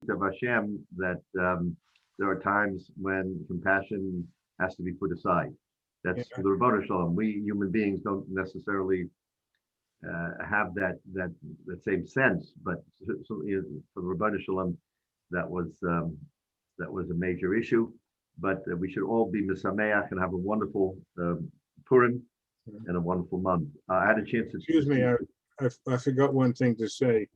of Hashem that there are times when compassion has to be put aside. Yeah, That's for the Rebbeinu Shalom. We human beings don't necessarily have that same sense, but certainly for the Rebbeinu Shalom, that was that was a major issue. But we should all be misameach and have a wonderful Purim and a wonderful month. I had a chance to excuse me, speak. I forgot one thing to say.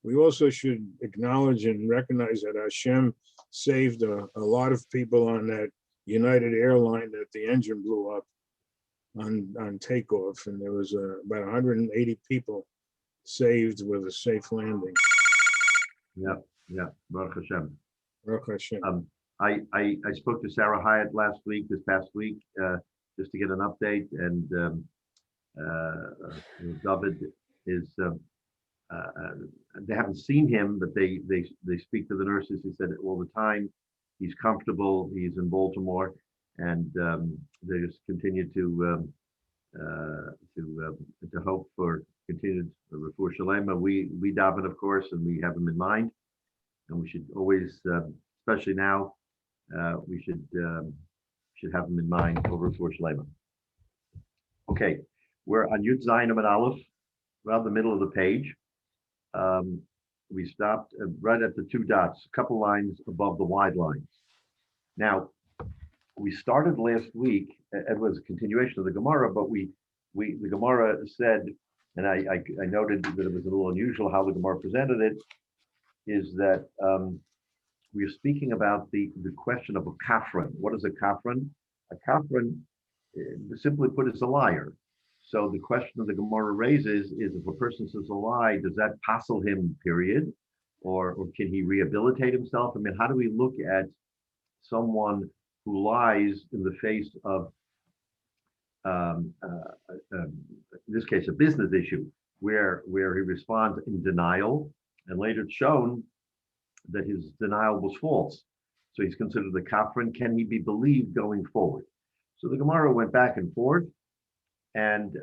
We also should acknowledge and recognize that Hashem saved a lot of people on that United airline that the engine blew up on takeoff, and there was about 180 people saved with a safe landing. Yeah, yeah, Baruch Hashem. Baruch Hashem. I spoke to Sarah Hyatt this past week, just to get an update, and David is. They haven't seen him, but they speak to the nurses. He said all the time. He's comfortable. He's in Baltimore, and they just continue to hope for continued refuah shalema. We daven, of course, and we have him in mind, and we should always, especially now, we should have him in mind over refuah shalema. Okay, we're on Yud Zayin and Aleph, around the middle of the page. We stopped right at the two dots, a couple lines above the wide lines. Now, we started last week. It was a continuation of the Gemara, but the Gemara said, and I noted that it was a little unusual how the Gemara presented it, is that we are speaking about the question of a kafran. What is a kafran? A kafran, simply put, is a liar. So the question the Gemara raises is, if a person says a lie, does that passel him, period? Or can he rehabilitate himself? I mean, how do we look at someone who lies in the face of, in this case, a business issue, where he responds in denial, and later it's shown that his denial was false. So he's considered a kafran. Can he be believed going forward? So the Gemara went back and forth, and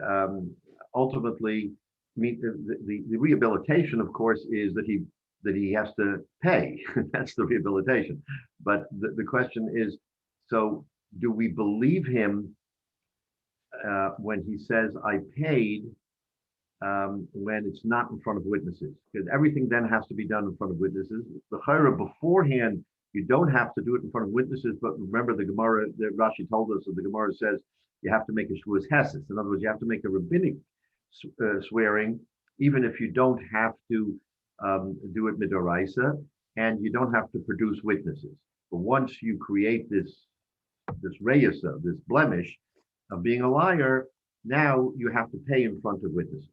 ultimately, the rehabilitation, of course, is that he has to pay. That's the rehabilitation. But the question is, so do we believe him when he says I paid, when it's not in front of witnesses? Because everything then has to be done in front of witnesses. The chayra beforehand, you don't have to do it in front of witnesses, but remember the Gemara that Rashi told us, and the Gemara says you have to make a shvuas heses. In other words, you have to make a rabbinic swearing, even if you don't have to do it midoraisa, and you don't have to produce witnesses. But once you create this reyesa, this blemish of being a liar, now you have to pay in front of witnesses.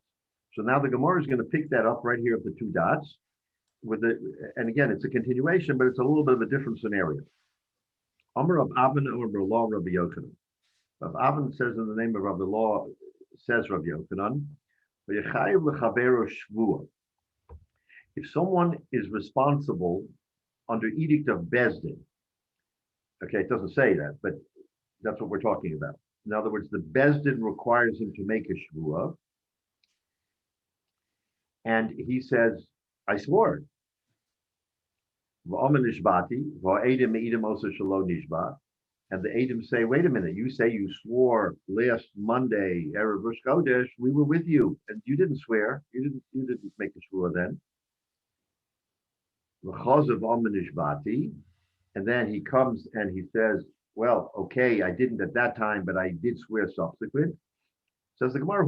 So now the Gemara is going to pick that up right here at the two dots. And again, it's a continuation, but it's a little bit of a different scenario. Amar of Avin or Law Rabbi Yochanan. Rav Avin says in the name of Rabbi Law, says Rabbi Yochanan, if someone is responsible under edict of Bezdin, okay, it doesn't say that, but that's what we're talking about. In other words, the Bezdin requires him to make a shvuah, and he says, I swore. And the Edom say, wait a minute, you say you swore last Monday, Erev Rosh Chodesh, we were with you, and you didn't swear. You didn't make a shvuah then. And then he comes and he says, well, okay, I didn't at that time, but I did swear subsequent. Says the Gemara,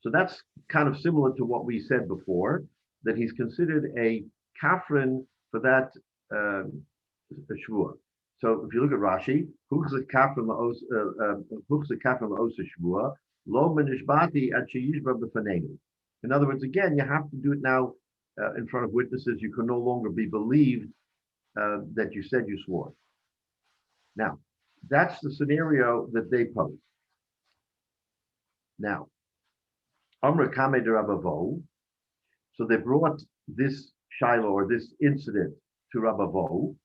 so that's kind of similar to what we said before, that he's considered a kafran for that shvuah. So if you look at Rashi, in other words, again, you have to do it now in front of witnesses. You can no longer be believed that you said you swore. Now, that's the scenario that they pose. Now, Amr Kame de Rabavo, so they brought this Shiloh or this incident to Rabavo,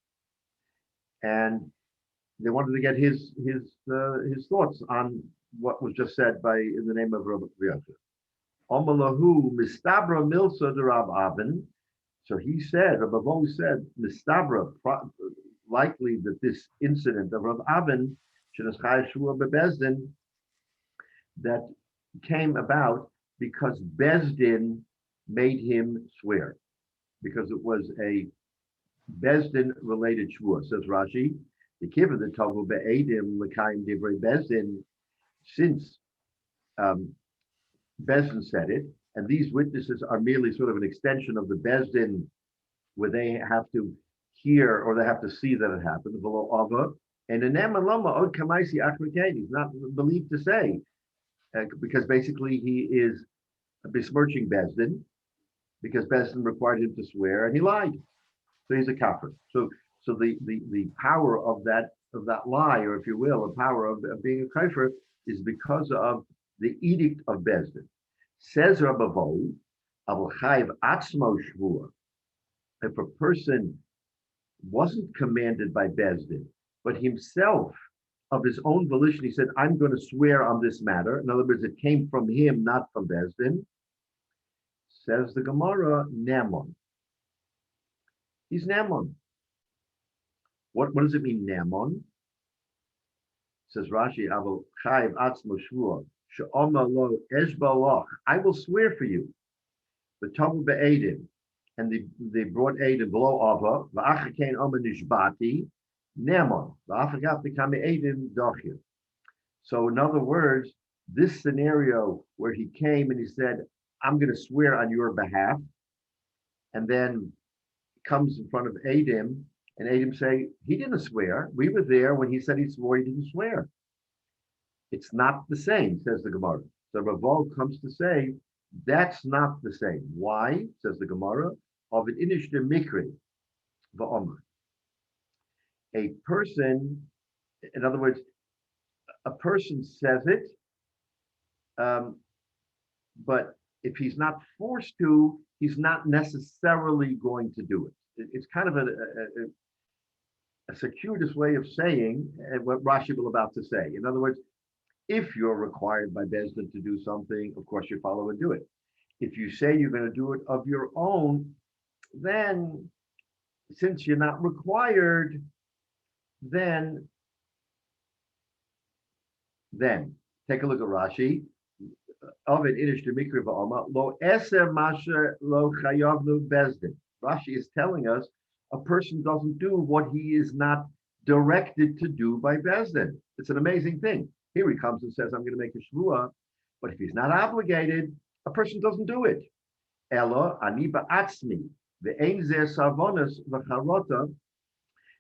and they wanted to get his thoughts on what was just said in the name of Rabbi Hyatt. Omalahu mistabra milsa de Rab Avin. So he said, Rabbi Bo said, mistabra, likely that this incident of Rab Avin, that came about because Bezdin made him swear, because it was a Bezdin related shvua. Says Rashi, the kiva the tavu be'edim l'kaim divrei Bezdin, since Bezdin said it, and these witnesses are merely sort of an extension of the Bezdin, where they have to hear or they have to see that it happened. Below Ava, and in Lama od kamaisi achriken, he's not believed to say, because basically he is besmirching Bezdin, because Bezdin required him to swear, and he lied. So he's a kafir. So the power of that lie, or if you will, the power of being a kafir, is because of the edict of Bezdin. Says Rabbi Vo, Avol Chayv Atzmo Shvua. If a person wasn't commanded by Bezdin, but himself, of his own volition, he said, I'm going to swear on this matter. In other words, it came from him, not from Bezdin. Says the Gemara, Nemon. He's Nemon. What does it mean, Nemon? Says Rashi, Avol Chayv Atzmo Shvua. I will swear for you. The Tavu be'edim, and they brought Edim below Ava. Va'achakain Omer Nishbati Nemon. Va'achagat become Edim Dochir. So in other words, this scenario where he came and he said, "I'm going to swear on your behalf," and then comes in front of Edim, and Edim say, "He didn't swear. We were there when he said he swore. He didn't swear." It's not the same, says the Gemara. So Ravo comes to say, that's not the same. Why? Says the Gemara, of an inish de mikri, va'omer. A person, in other words, a person says it, but if he's not forced to, he's not necessarily going to do it. It's kind of a circuitous way of saying what Rashi will about to say. In other words, if you're required by Bezdin to do something, of course you follow and do it. If you say you're going to do it of your own, then since you're not required, then take a look at Rashi. Ovid inish to mikri va'oma lo eser masher lo chayavnu Bezdin. Rashi is telling us a person doesn't do what he is not directed to do by Bezdin. It's an amazing thing. Here he comes and says, I'm going to make a shvua, but if he's not obligated, a person doesn't do it. Elo ani ba'atzmi ve'ein zeh sarvonos v'charota,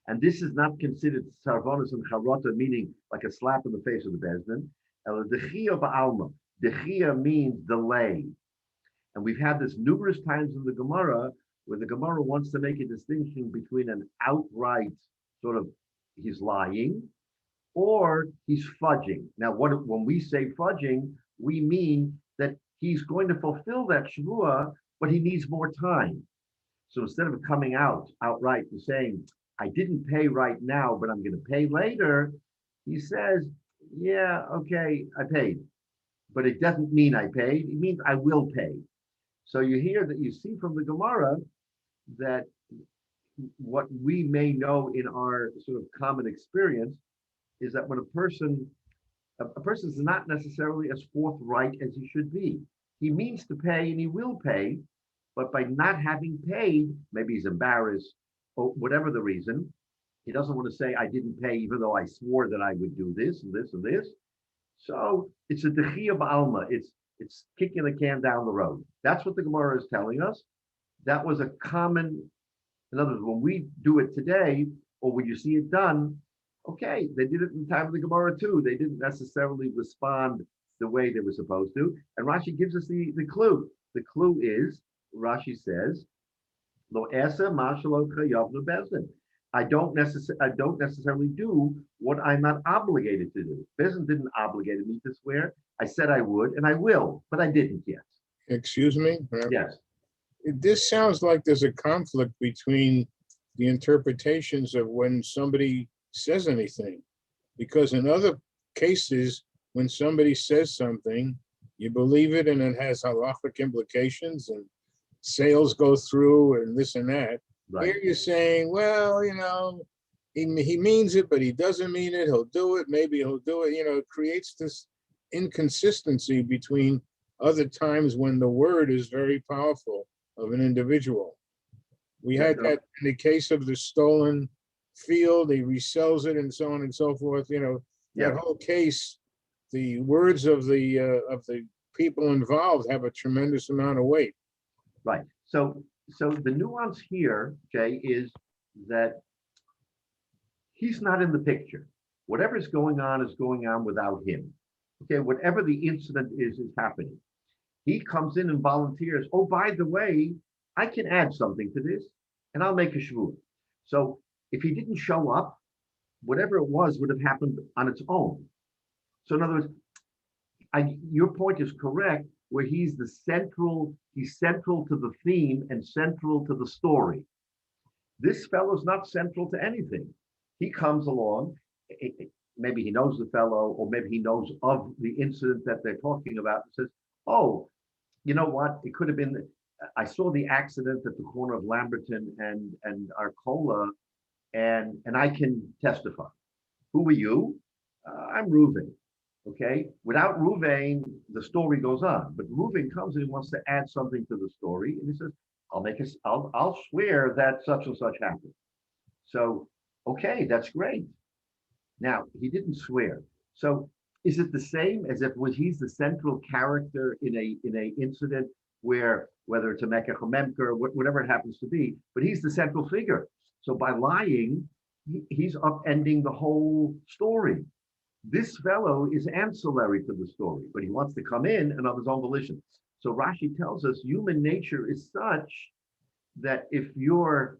and this is not considered sarvonos and charota, meaning like a slap in the face of the bezdin. Elo dechia ba'alma. Dechia means delay, and we've had this numerous times in the Gemara, where the Gemara wants to make a distinction between an outright sort of he's lying, or he's fudging. Now, when we say fudging, we mean that he's going to fulfill that shvua, but he needs more time. So instead of coming outright and saying, I didn't pay right now, but I'm going to pay later, he says, yeah, okay, I paid. But it doesn't mean I paid, it means I will pay. So you see from the Gemara that what we may know in our sort of common experience is that when a person is not necessarily as forthright as he should be. He means to pay and he will pay, but by not having paid, maybe he's embarrassed or whatever the reason, he doesn't want to say, I didn't pay even though I swore that I would do this and this and this. So it's a dechia ba'alma. It's kicking the can down the road. That's what the Gemara is telling us. That was a common, in other words, when we do it today, or when you see it done, okay, they did it in the time of the Gemara too. They didn't necessarily respond the way they were supposed to. And Rashi gives us the clue. The clue is, Rashi says, Lo esa mashalo chayavnu bezdin. I don't necessarily do what I'm not obligated to do. Bezdin didn't obligate me to swear. I said I would, and I will, but I didn't yet. Excuse me? Yes. This sounds like there's a conflict between the interpretations of when somebody says anything, because in other cases, when somebody says something, you believe it and it has halachic implications and sales go through and this and that. Right. Here you're saying, well, he means it, but he doesn't mean it. He'll do it. Maybe he'll do it. It creates this inconsistency between other times when the word is very powerful of an individual. We had that in the case of the stolen field. He resells it and so on and so forth. That whole case, the words of the people involved have a tremendous amount of weight. Right. So the nuance here, Jay, is that he's not in the picture. Whatever's going on is going on without him. Okay, whatever the incident is happening. He comes in and volunteers. Oh, by the way, I can add something to this, and I'll make a shvuah. So if he didn't show up, whatever it was would have happened on its own. So in other words, your point is correct, where he's central to the theme and central to the story. This fellow's not central to anything. He comes along, maybe he knows the fellow, or maybe he knows of the incident that they're talking about, and says, oh, you know what? It could have been, I saw the accident at the corner of Lamberton and Arcola, and I can testify. Who are you? I'm Reuven. Okay. Without Reuven, the story goes on. But Reuven comes and he wants to add something to the story, and he says, I'll swear that such and such happened. So, okay, that's great. Now, he didn't swear. So is it the same as if he's the central character in a incident where, whether it's a Mekach or Memker, whatever it happens to be, but he's the central figure. So by lying, he's upending the whole story. This fellow is ancillary to the story, but he wants to come in and of his own volition. So Rashi tells us human nature is such that if you're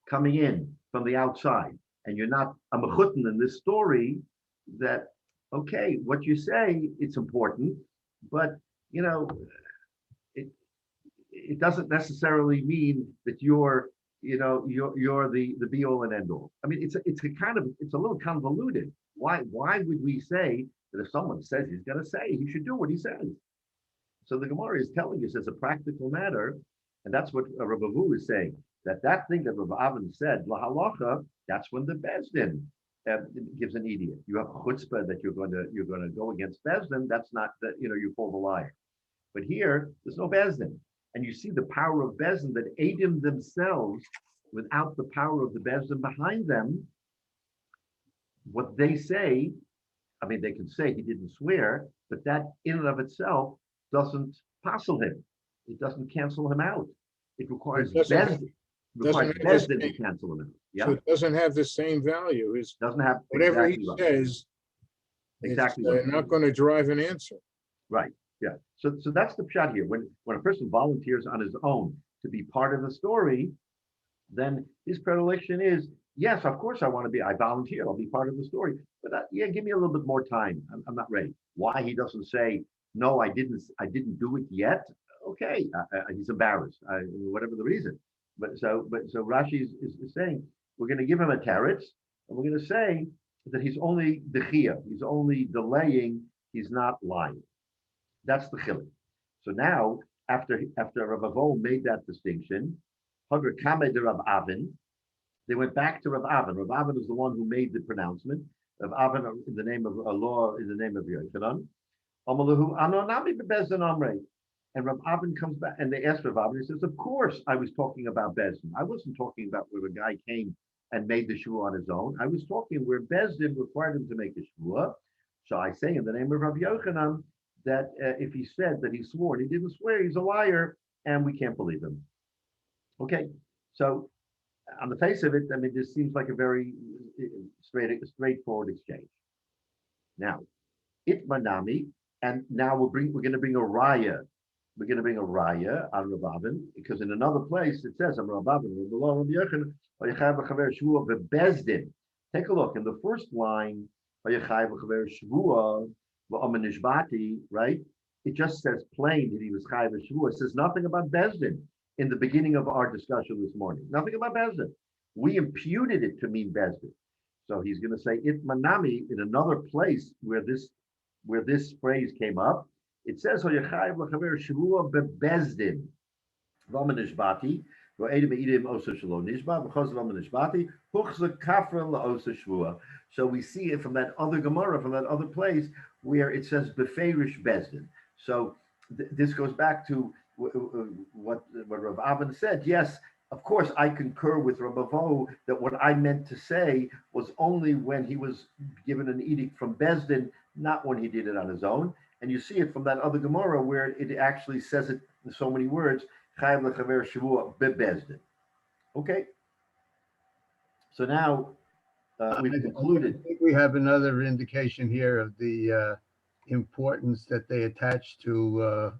coming in from the outside and you're not a mechutin in this story, that, okay, what you say, it's important, but, it doesn't necessarily mean that you're the be all and end all. I mean, it's a little convoluted. Why would we say that if someone says he's going to say, he should do what he says? So the Gemara is telling us as a practical matter, and that's what Rabbi Vu is saying, that thing that Rabbi Avin said, la halacha, that's when the Bezdin gives an idiot. You have a chutzpah that you're going to go against Bezdin. That's not that you pull the liar. But here there's no Bezdin. And you see the power of Bezdin, that Adim themselves, without the power of the Bezdin behind them, what they say, I mean, they can say he didn't swear, but that in and of itself doesn't passel him. It doesn't cancel him out. It requires Bezdin to cancel him out. Yeah. So it doesn't have the same value. It doesn't have whatever exactly he says. Exactly. It's not going to drive an answer. Right. Yeah. So that's the pshat here. When a person volunteers on his own to be part of the story, then his predilection is, yes, of course I volunteer. I'll be part of the story. But give me a little bit more time. I'm not ready. Why he doesn't say, no, I didn't do it yet. Okay, he's embarrassed, whatever the reason. But so Rashi is saying we're going to give him a teretz, and we're going to say that he's only dechia. He's only delaying. He's not lying. That's the chiluk. So now, after Rav Avo made that distinction, Hagar Kameh de Rav Avin, they went back to Rav Avin. Rav Avin is the one who made the pronouncement. Rav Avin, in the name of Allah, in the name of Yochanan, Amalahu Anonami bebezdin amrei. And Rav Avin comes back, and they asked Rav Avin. He says, "Of course, I was talking about bezdin. I wasn't talking about where a guy came and made the shvuah on his own. I was talking where bezdin required him to make a shvuah. So I say in the name of Rav Yochanan that if he said that he swore and he didn't swear, he's a liar, and we can't believe him." Okay, so on the face of it, I mean, this seems like a very straightforward exchange. Now, itmanami, and now we're going to bring a raya. We're going to bring a raya on Rav Avin, because in another place it says, "I'm Rav Avin, Rav Yochanan, v'yechayev l'chaver shvuah v'bezdin." Take a look in the first line, "V'yechayev l'chaver shvuah v'amen nishbati," right? It just says plain that he was chayev shvuah. It says nothing about bezdin in the beginning of our discussion this morning. Nothing about bezdin. We imputed it to mean bezdin. So he's going to say itmanami in another place where this where this phrase came up. It says, "Hoyechayev l'chaver shavua bebezdin v'amen nishbati v'edim eidim osa shelo nishba v'chos v'amen nishbati huchza kafra la'osa shvua." So we see it from that other Gemara, from that other place, where it says beferish bezdin. So this goes back to what Rav Avin said. Yes, of course, I concur with Rabbi Vo that what I meant to say was only when he was given an edict from Bezdin, not when he did it on his own. And you see it from that other Gemara where it actually says it in so many words, Chayav lechaver shavua bebezdin. Okay. So now we've concluded. I think we have another indication here of the importance that they attach to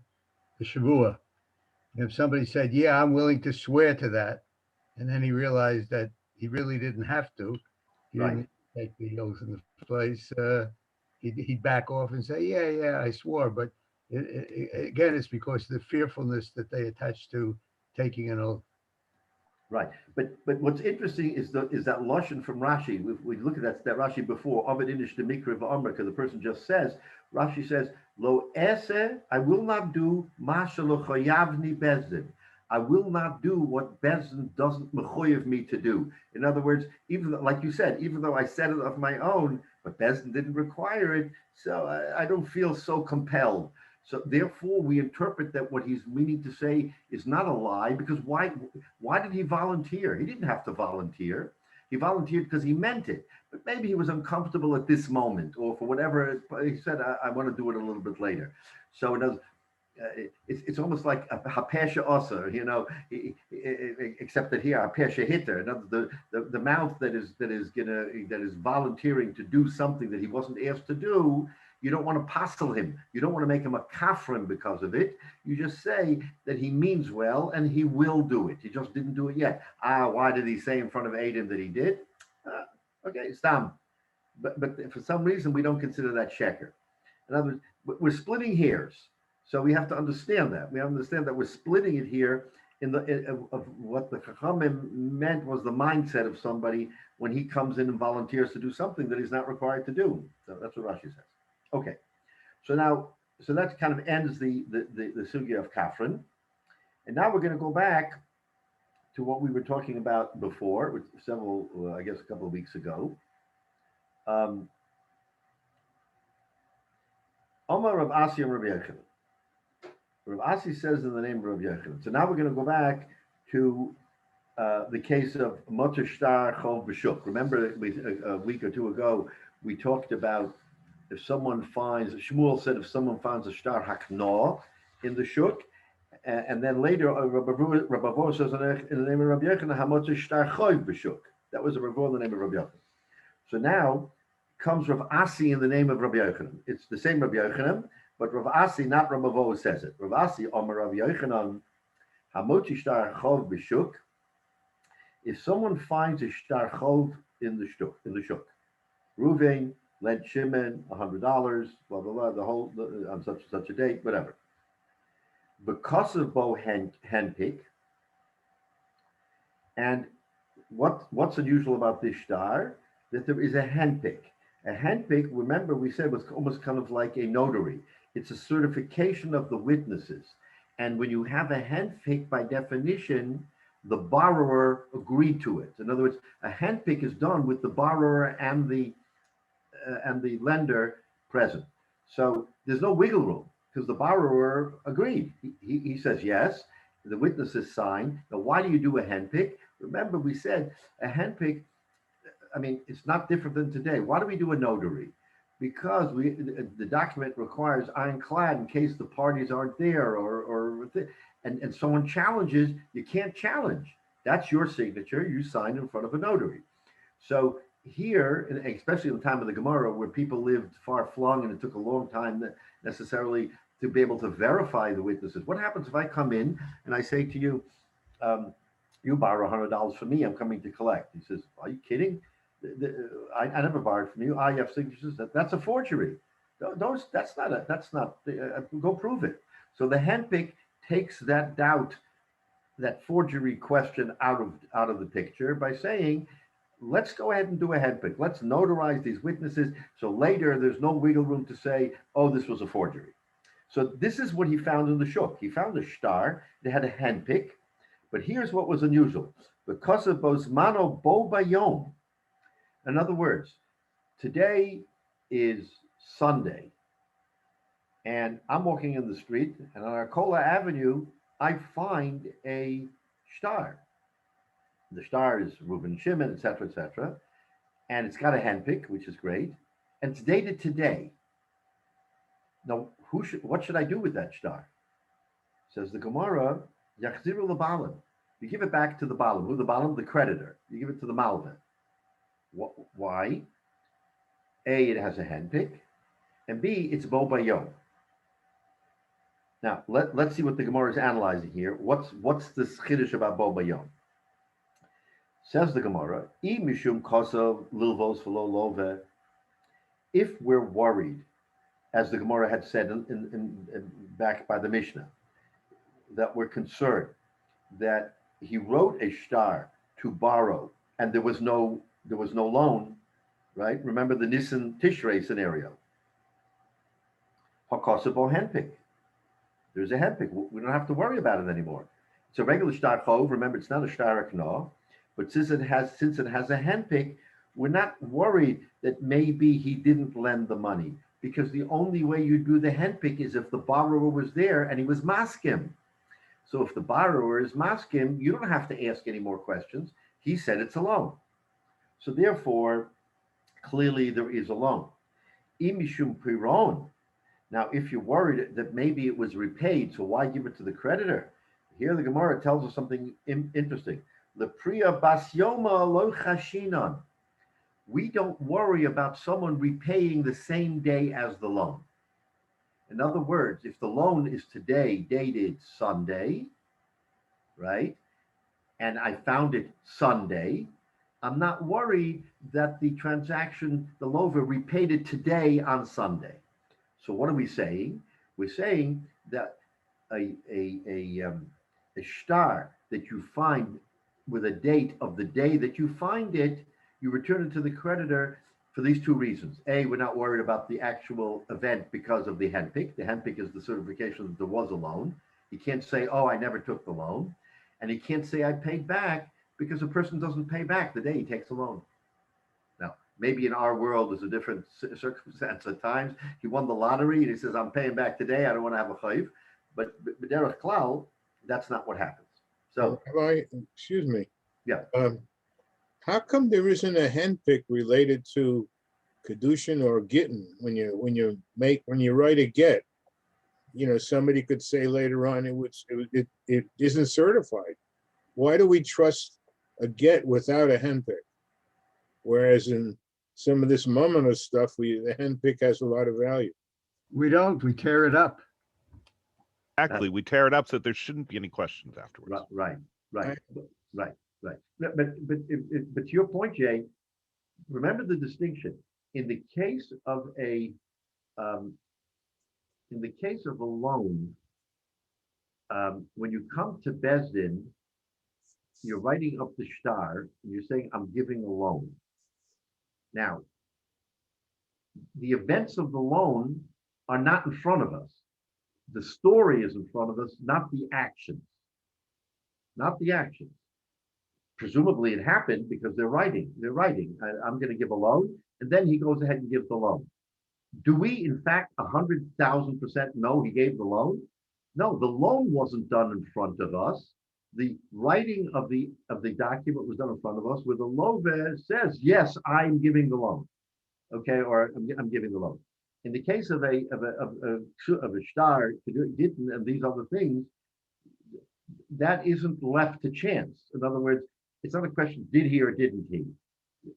the shavua. If somebody said, "Yeah, I'm willing to swear to that," and then he realized that he really didn't have to, he didn't take the oath in the place, he'd back off and say, "Yeah, I swore." But again, it's because of the fearfulness that they attach to taking an oath. Right, but what's interesting is that lashon from Rashi. We look at that Rashi before. Ovid inish the mikra v'amr, because the person just says. Rashi says, "Lo ese, I will not do masha lo choyavni bezdin. I will not do what Bezdin doesn't mechoyev me to do." In other words, even though, like you said, even though I said it of my own, but Bezdin didn't require it, so I don't feel so compelled. So therefore, we interpret that what he's meaning to say is not a lie, because why did he volunteer? He didn't have to volunteer. He volunteered because he meant it. But maybe he was uncomfortable at this moment, or for whatever he said, I want to do it a little bit later. So it's almost like a hapesha osa, except that here hapesha hitter. The mouth that is volunteering to do something that he wasn't asked to do. You don't want to passel him. You don't want to make him a kafrim because of it. You just say that he means well and he will do it. He just didn't do it yet. Why did he say in front of Adam that he did? Okay, stam. But for some reason, we don't consider that sheker. In other words, we're splitting hairs. So we have to understand that. We understand that we're splitting it here of what the Chachamim meant was the mindset of somebody when he comes in and volunteers to do something that he's not required to do. So that's what Rashi says. Okay, so that kind of ends the sugya of Kafrin, and now we're going to go back to what we were talking about before, which a couple of weeks ago. Omar Rav Asi and Rabbi Yochanan. Rav Asi says in the name of Rabbi Yochanan. So now we're going to go back to the case of Motor Shtar Chov B'Shuk. Remember, a week or two ago, we talked about if someone finds, Shmuel said, if someone finds a shtar hakna in the shuk, and then later Rabbi Vo says in the name of Rabbi Yochanan, hamotz shtar choiv b'shuk. That was a Rabbi in the name of Rabbi Yochanan. So now comes Rav Asi in the name of Rabbi Yochanan. It's the same Rabbi Yochanan, but Rav Asi, not Rabbi Vo, says it. Rav Asi, Omer Rabbi Yochanan, hamotz shtar chov b'shuk. If someone finds a shtar chov in the shuk, Ruvain lent Shimon $100, blah blah blah, on such a date, whatever. Because of Bo handpick, and what's unusual about this shtar? That there is a handpick. A handpick, remember we said, was almost kind of like a notary. It's a certification of the witnesses, and when you have a handpick, by definition, the borrower agreed to it. In other words, a handpick is done with the borrower and the lender present. So there's no wiggle room because the borrower agreed. He says yes. The witnesses sign. Now, why do you do a handpick? Remember, we said a handpick, it's not different than today. Why do we do a notary? Because the document requires ironclad in case the parties aren't there and someone challenges, you can't challenge. That's your signature. You signed in front of a notary. So here, and especially in the time of the Gemara, where people lived far flung and it took a long time necessarily to be able to verify the witnesses. What happens if I come in and I say to you, you borrow $100 from me, I'm coming to collect. He says, are you kidding? I never borrowed from you. You have signatures. That's a forgery. Go prove it. So the handpick takes that doubt, that forgery question out of the picture by saying, let's go ahead and do a head pick. Let's notarize these witnesses. So later there's no wiggle room to say, oh, this was a forgery. So this is what he found in the shuk. He found a shtar that had a hand pick, but here's what was unusual. Because of Bosmano Bo Bayom. In other words, today is Sunday, and I'm walking in the street, and on Arcola Avenue, I find a shtar. The shtar is Reuben Shimon, etc., and it's got a handpick, which is great, and it's dated today. Now, what should I do with that shtar? Says the Gemara, Yachziru Labalim. You give it back to the Balim. Who the Balim? The creditor. You give it to the Malvin. Why? A, it has a handpick, and B, it's Bo Bayom. Now, let's see what the Gemara is analyzing here. What's this chiddush about Bo Bayom? Says the Gemara, I mishum kosov lilvos v'lo love. If we're worried, as the Gemara had said in back by the Mishnah, that we're concerned that he wrote a shtar to borrow and there was no loan, right? Remember the Nisan Tishrei scenario. Hakosabo handpick. There's a handpick. We don't have to worry about it anymore. It's a regular shtar chov. Remember, it's not a shtar akno, but since it has a handpick, we're not worried that maybe he didn't lend the money, because the only way you do the handpick is if the borrower was there and he was maskim. So if the borrower is maskim, you don't have to ask any more questions. He said it's a loan. So therefore, clearly there is a loan. Imishum piron. Now, if you're worried that maybe it was repaid, so why give it to the creditor? Here the Gemara tells us something interesting. Lepriya basyoma lo chashinon. We don't worry about someone repaying the same day as the loan. In other words, if the loan is today dated Sunday, right, and I found it Sunday, I'm not worried that the transaction, the lover repaid it today on Sunday. So what are we saying? We're saying that a shtar that you find with a date of the day that you find it, you return it to the creditor for these two reasons. A, we're not worried about the actual event because of the handpick. The handpick is the certification that there was a loan. He can't say, oh, I never took the loan. And he can't say I paid back, because a person doesn't pay back the day he takes a loan. Now, maybe in our world there's a different circumstance at times. He won the lottery and he says, I'm paying back today. I don't want to have a chayv. But derech klal, that's not what happens. So, excuse me. Yeah. How come there isn't a handpick related to kedushin or gittin when you write a get? You know, somebody could say later on it isn't certified. Why do we trust a get without a handpick? Whereas in some of this mamona stuff, the handpick has a lot of value. We don't. We tear it up. Exactly. We tear it up so there shouldn't be any questions afterwards. Right. But to your point, Jay, remember the distinction. In the case of a loan, when you come to Beis Din, you're writing up the shtar and you're saying, I'm giving a loan. Now, the events of the loan are not in front of us. The story is in front of us, not the actions. Not the actions. Presumably it happened because they're writing. I'm going to give a loan, and then he goes ahead and gives the loan. Do we, in fact, 100,000% know he gave the loan? No, the loan wasn't done in front of us. The writing of the document was done in front of us, where the lover says, "Yes, I'm giving the loan." Okay, or I'm giving the loan. In the case of a shtar, gittin, and these other things, that isn't left to chance. In other words, it's not a question, did he or didn't he?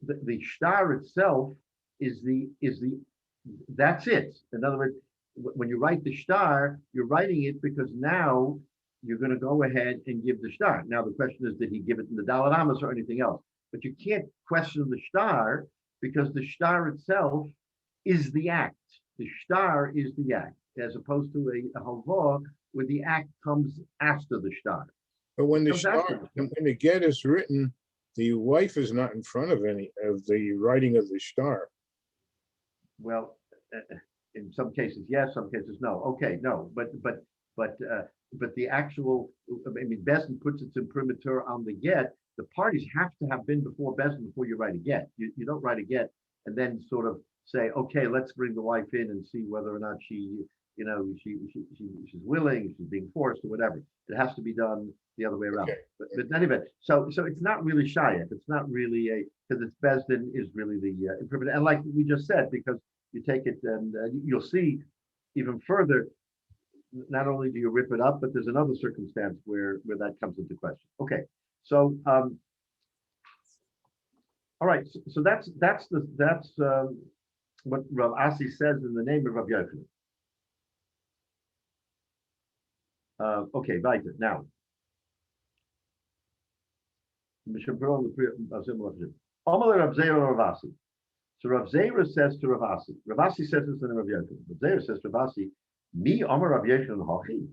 The shtar itself is that's it. In other words, when you write the shtar, you're writing it because now you're going to go ahead and give the shtar. Now the question is, did he give it in the Daled Amos or anything else? But you can't question the shtar, because the shtar itself is the act. The shtar is the act, as opposed to a halva where the act comes after the shtar. But when the get is written, the wife is not in front of any of the writing of the star. Well, in some cases, yes, some cases, no. Okay, no, but the actual, I mean, Bezdin puts its imprimatur on the get. The parties have to have been before Bezdin before you write a get. You don't write a get and then sort of say, okay, let's bring the wife in and see whether or not she's willing, she's being forced or whatever. It has to be done the other way around. Okay. But in any event, so it's not really shayach. It's not really because it's Bezdin is really the imprimatur. And like we just said, because you take it and you'll see even further, not only do you rip it up, but there's another circumstance where that comes into question. Okay, so all right, so that's what Rav Asi says in the name of Rabbi Yochanan. Okay, weiter. Now, Amalei Rav Zera Rav Asi. So Rav Zera says to Rav Asi. Rav Asi says this in the name of Rav Yochanan. Rav Zera says to Rav Asi, "Mi Amar Rav Yochanan Hachi."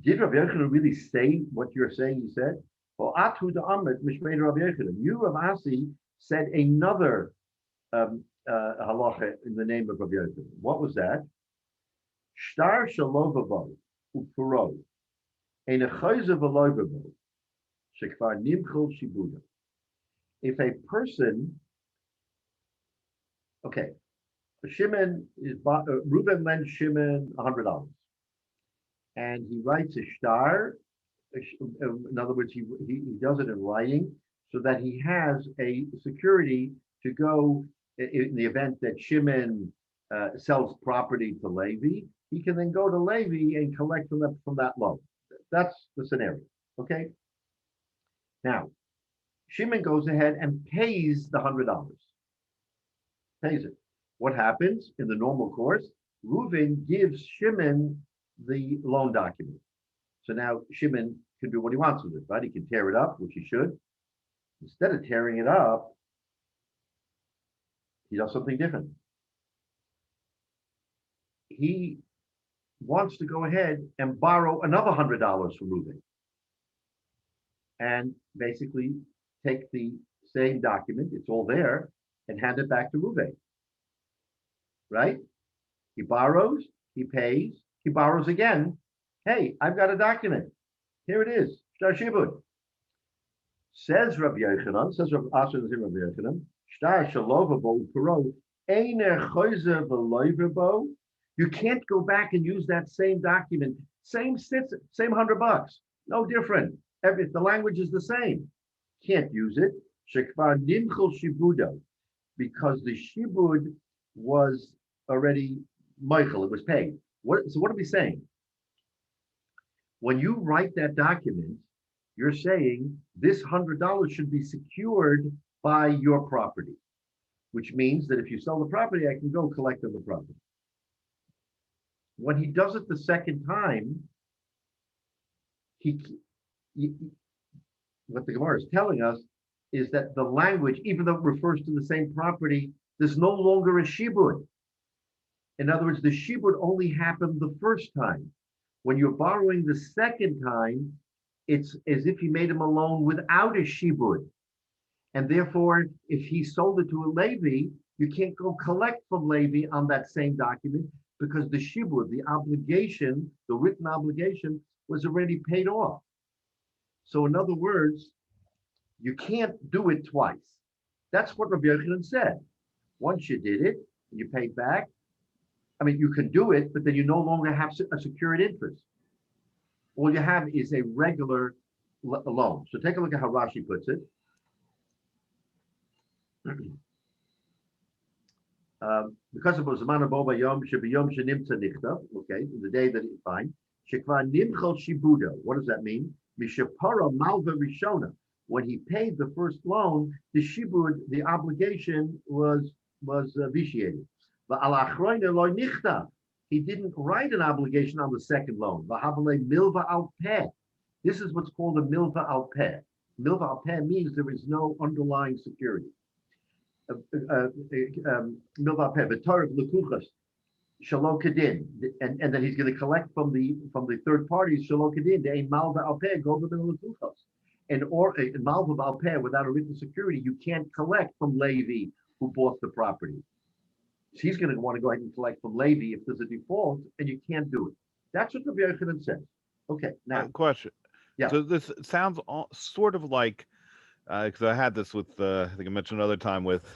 Did Rav Yochanan really say what you're saying? He said, "Well, Atu da Amit Mishmei Rav Yochanan." You, Rav Asi, said another halacha in the name of Rav Yochanan. What was that? Shtar shalovavo upuro ein achoyze v'loivavo shekvar nimchol shibuda. If a person, okay, Shimon is Reuben lends Shimon $100, and he writes a shtar. In other words, he does it in writing so that he has a security to go in the event that Shimon sells property to Levi. He can then go to Levi and collect from that loan. That's the scenario. Okay. Now, Shimon goes ahead and pays the $100. Pays it. What happens in the normal course? Reuven gives Shimon the loan document. So now Shimon can do what he wants with it, right? He can tear it up, which he should. Instead of tearing it up, he does something different. He wants to go ahead and borrow another $100 from Reuven, and basically take the same document, it's all there, and hand it back to Reuven. Right? He borrows, he pays, he borrows again. Hey, I've got a document. Here it is. Shtar Shibud. Says Rabbi Yochanan, says Rabbi Asher and Rabbi Yochanan, Shtar Shalovabo Puro, Einer Choyzer Veloivabo. You can't go back and use that same document, same $100, no different. The language is the same. Can't use it. Shekvar Nimchol Shibudo, because the Shibud was already Michael, it was paid. So what are we saying? When you write that document, you're saying this $100 should be secured by your property, which means that if you sell the property, I can go collect on the property. When he does it the second time, what the Gemara is telling us is that the language, even though it refers to the same property, there's no longer a shibud. In other words, the shibud only happened the first time. When you're borrowing the second time, it's as if he made him a loan without a shibud. And therefore, if he sold it to a Levi, you can't go collect from Levi on that same document because the shibud, the obligation, the written obligation, was already paid off. So in other words, you can't do it twice. That's what Rabbi Yochanan said. Once you did it, you paid back. I mean, you can do it, but then you no longer have a secured interest. All you have is a regular loan. So take a look at how Rashi puts it. Because it was Zamana Boba Yom Shebiyom Shenimtza Nichtav, okay, the day that it's fine. Shekva Nimchol Shibudo. What does that mean? Mishapara Malva Rishona. When he paid the first loan, the shibud, the obligation was vitiated. He didn't write an obligation on the second loan. Milva al peh. This is what's called a milva al peh. Milva al peh means there is no underlying security. Milva al peh. V'torah l'kuchas shalo kadin, and then he's going to collect from the third parties shalo kadin. They malva al peh go to the l'kuchas. in Malva Balpeh, without a written security, you can't collect from Levi who bought the property. So he's going to want to go ahead and collect from Levi if there's a default, and you can't do it. That's what the Yochanan says. Okay, now, Question. yeah. So this sounds sort of like, because I had this with, I think I mentioned another time with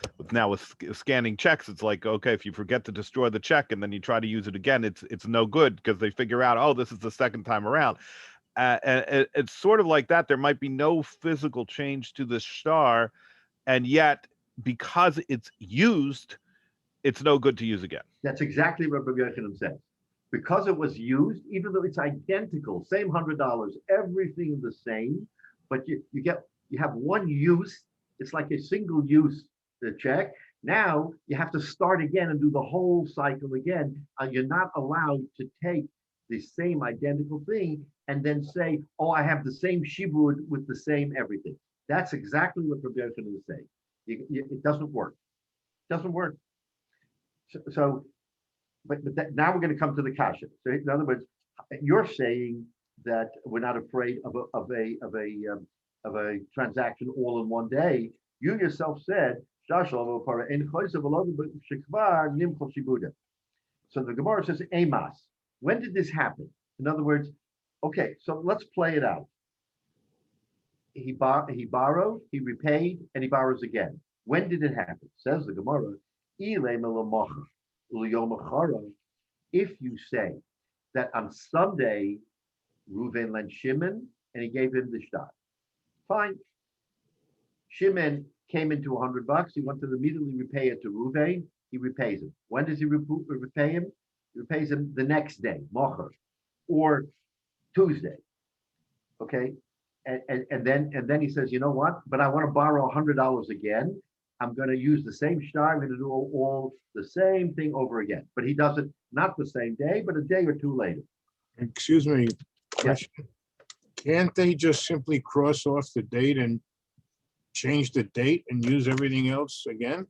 scanning checks. It's like, okay, if you forget to destroy the check and then you try to use it again, it's no good because they figure out, oh, this is the second time around. And it's sort of like that. There might be no physical change to the star, and yet because it's used, it's no good to use again. That's exactly what Rabbi Yochanan says. Because it was used, even though it's identical, same $100, everything the same, but you have one use. It's like a single use check. Now you have to start again and do the whole cycle again. You're not allowed to take the same identical thing and then say, oh, I have the same shibud with the same everything. That's exactly what Rabbi Yochanan is saying. It doesn't work. It doesn't work. So but now we're going to come to the kasha. So in other words, you're saying that we're not afraid of a transaction all in one day. You yourself said, so the Gemara says, Emas. When did this happen? In other words, okay, so let's play it out. He borrowed, he repaid, and he borrows again. When did it happen? Says the Gemara, if you say that on Sunday, Reuven lent Shimon and he gave him the shtar, fine. Shimon came into $100. He wants to immediately repay it to Reuven. He repays him. When does he repay him? He repays him the next day, Mocher, or Tuesday. Okay, and then he says, you know what? But I want to borrow $100 again. I'm going to use the same shtar. I'm going to do all the same thing over again. But he does it not the same day, but a day or two later. Excuse me, question. Can't they just simply cross off the date and change the date and use everything else again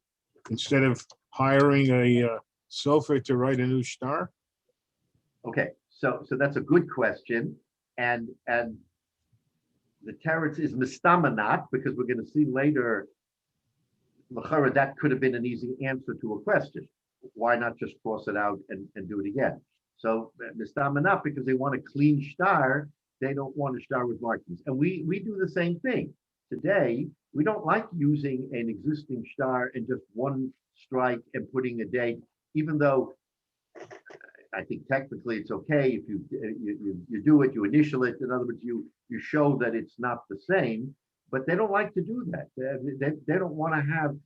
instead of hiring a sofer to write a new shtar? Okay, so that's a good question, and the teretz is mistamanat, because we're going to see later. L'chara, that could have been an easy answer to a question. Why not just cross it out and do it again? So mistamanat, because they want a clean shtar, they don't want a shtar with markings, and we do the same thing today. We don't like using an existing shtar and just one strike and putting a date, even though I think technically it's okay if you do it, you initial it. In other words, you show that it's not the same, but they don't like to do that. They don't want to have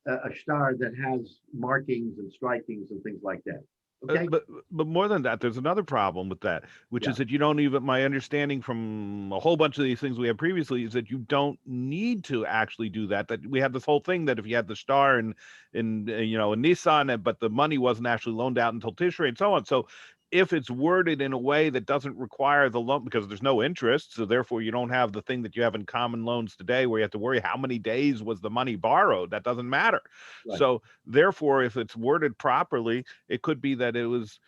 a shtar that has markings and strikings and things like that. Okay. But more than that, there's another problem with that, which is that you don't even, my understanding from a whole bunch of these things we had previously is that you don't need to actually do that. That we had this whole thing that if you had the shtar in Nissan, but the money wasn't actually loaned out until Tishrei and so on. So if it's worded in a way that doesn't require the loan, because there's no interest, so therefore you don't have the thing that you have in common loans today where you have to worry how many days was the money borrowed. That doesn't matter. Right. So therefore, if it's worded properly, it could be that it was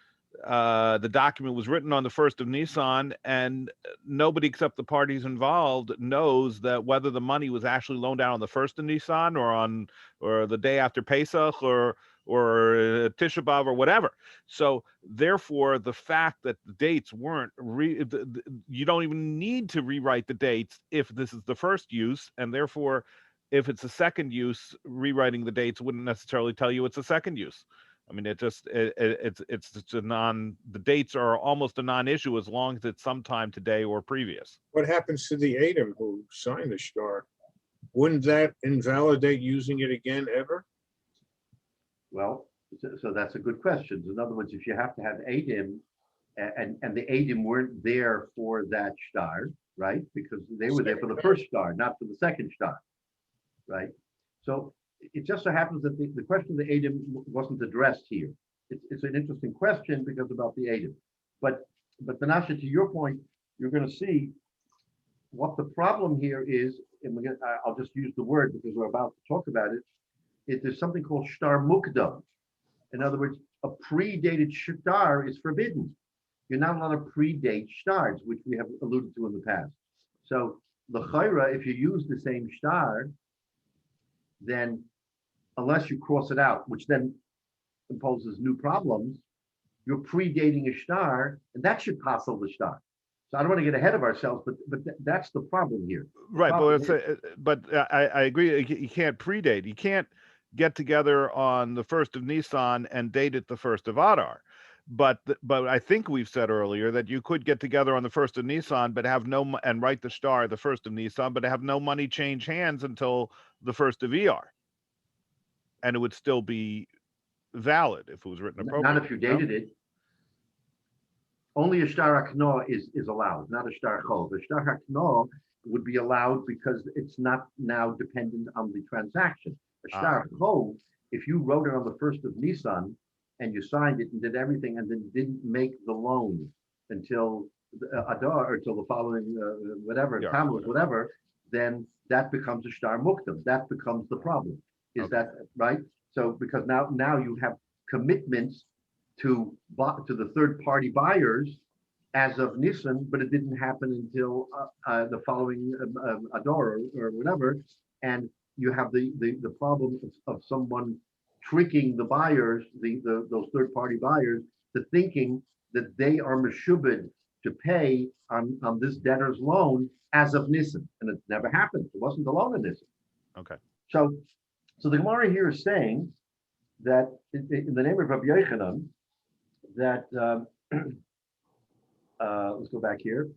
the document was written on the 1st of Nisan, and nobody except the parties involved knows that whether the money was actually loaned out on the 1st of Nisan or the day after Pesach or Tisha B'Av or whatever. So therefore, the fact that the dates weren't, you don't even need to rewrite the dates if this is the first use, and therefore, if it's a second use, rewriting the dates wouldn't necessarily tell you it's a second use. I mean, it's the dates are almost a non-issue as long as it's sometime today or previous. What happens to the Adam who signed the shtar? Wouldn't that invalidate using it again ever? Well, so that's a good question. In other words, if you have to have Adim, and the Adim weren't there for that shtar, right? Because they were there for the first shtar, not for the second shtar, right? So it just so happens that the question of the Adim wasn't addressed here. It's an interesting question because about the Adim. But Menashe, to your point, you're going to see what the problem here is, and I'll just use the word because we're about to talk about it. There's something called shtar mukdam. In other words, a predated shtar is forbidden. You're not allowed to predate shtars, which we have alluded to in the past. So the chayra, if you use the same star, then unless you cross it out, which then imposes new problems, you're predating a star, and that should passel the star. So I don't want to get ahead of ourselves, but that's the problem here. Right, Problem but I agree. You can't predate. You can't get together on the 1st of Nisan and date it the 1st of Adar. But I think we've said earlier that you could get together on the 1st of Nisan, but have and write the star the 1st of Nisan, but have no money change hands until the 1st of ER, and it would still be valid if it was written appropriately. Not if you dated it. Only a shtar hakno is allowed, not a shtar chov. A shtar hakno would be allowed because it's not now dependent on the transaction. A shtar chov, if you wrote it on the 1st of Nisan and you signed it and did everything and then didn't make the loan until Adar or until the following whatever, Tammuz, whatever, then that becomes a shtar muktam. That becomes the problem. Is that right? So because now you have commitments to the third party buyers as of Nisan, but it didn't happen until the following Adar or whatever, and you have the problem of someone tricking the buyers, those third party buyers, to thinking that they are meshubed to pay on this debtor's loan as of Nisan, and it never happened. It wasn't the loan of Nisan. Okay. So the Gemara here is saying that in the name of Rabbi Yochanan, that let's go back here.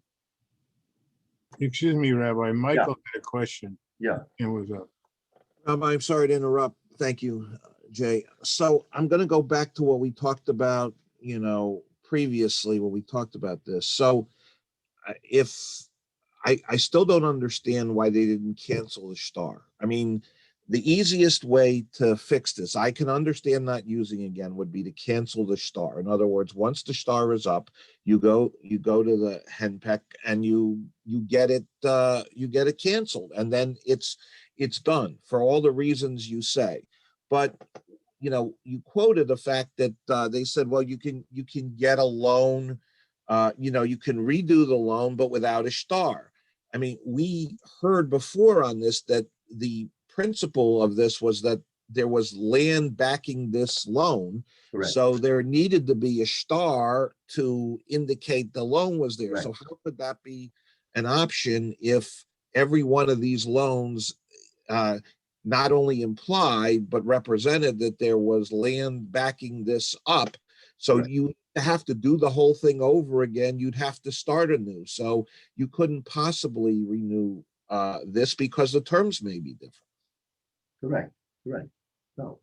Excuse me, Rabbi. Michael had a question. Yeah. It was up. I'm sorry to interrupt. Thank you, Jay. So I'm going to go back to what we talked about, previously when we talked about this. So if I still don't understand why they didn't cancel the star. I mean, the easiest way to fix this, I can understand not using again, would be to cancel the star. In other words, once the star is up, you go to the henpeck and you get it canceled, and then it's done for all the reasons you say. But you quoted the fact that they said, well, you can get a loan, you can redo the loan, but without a star. I mean, we heard before on this that the principle of this was that there was land backing this loan. Correct. So there needed to be a star to indicate the loan was there. Right. So how could that be an option if every one of these loans not only implied but represented that there was land backing this up? So right. You have to do the whole thing over again. You'd have to start anew. So you couldn't possibly renew this because the terms may be different. Correct. No.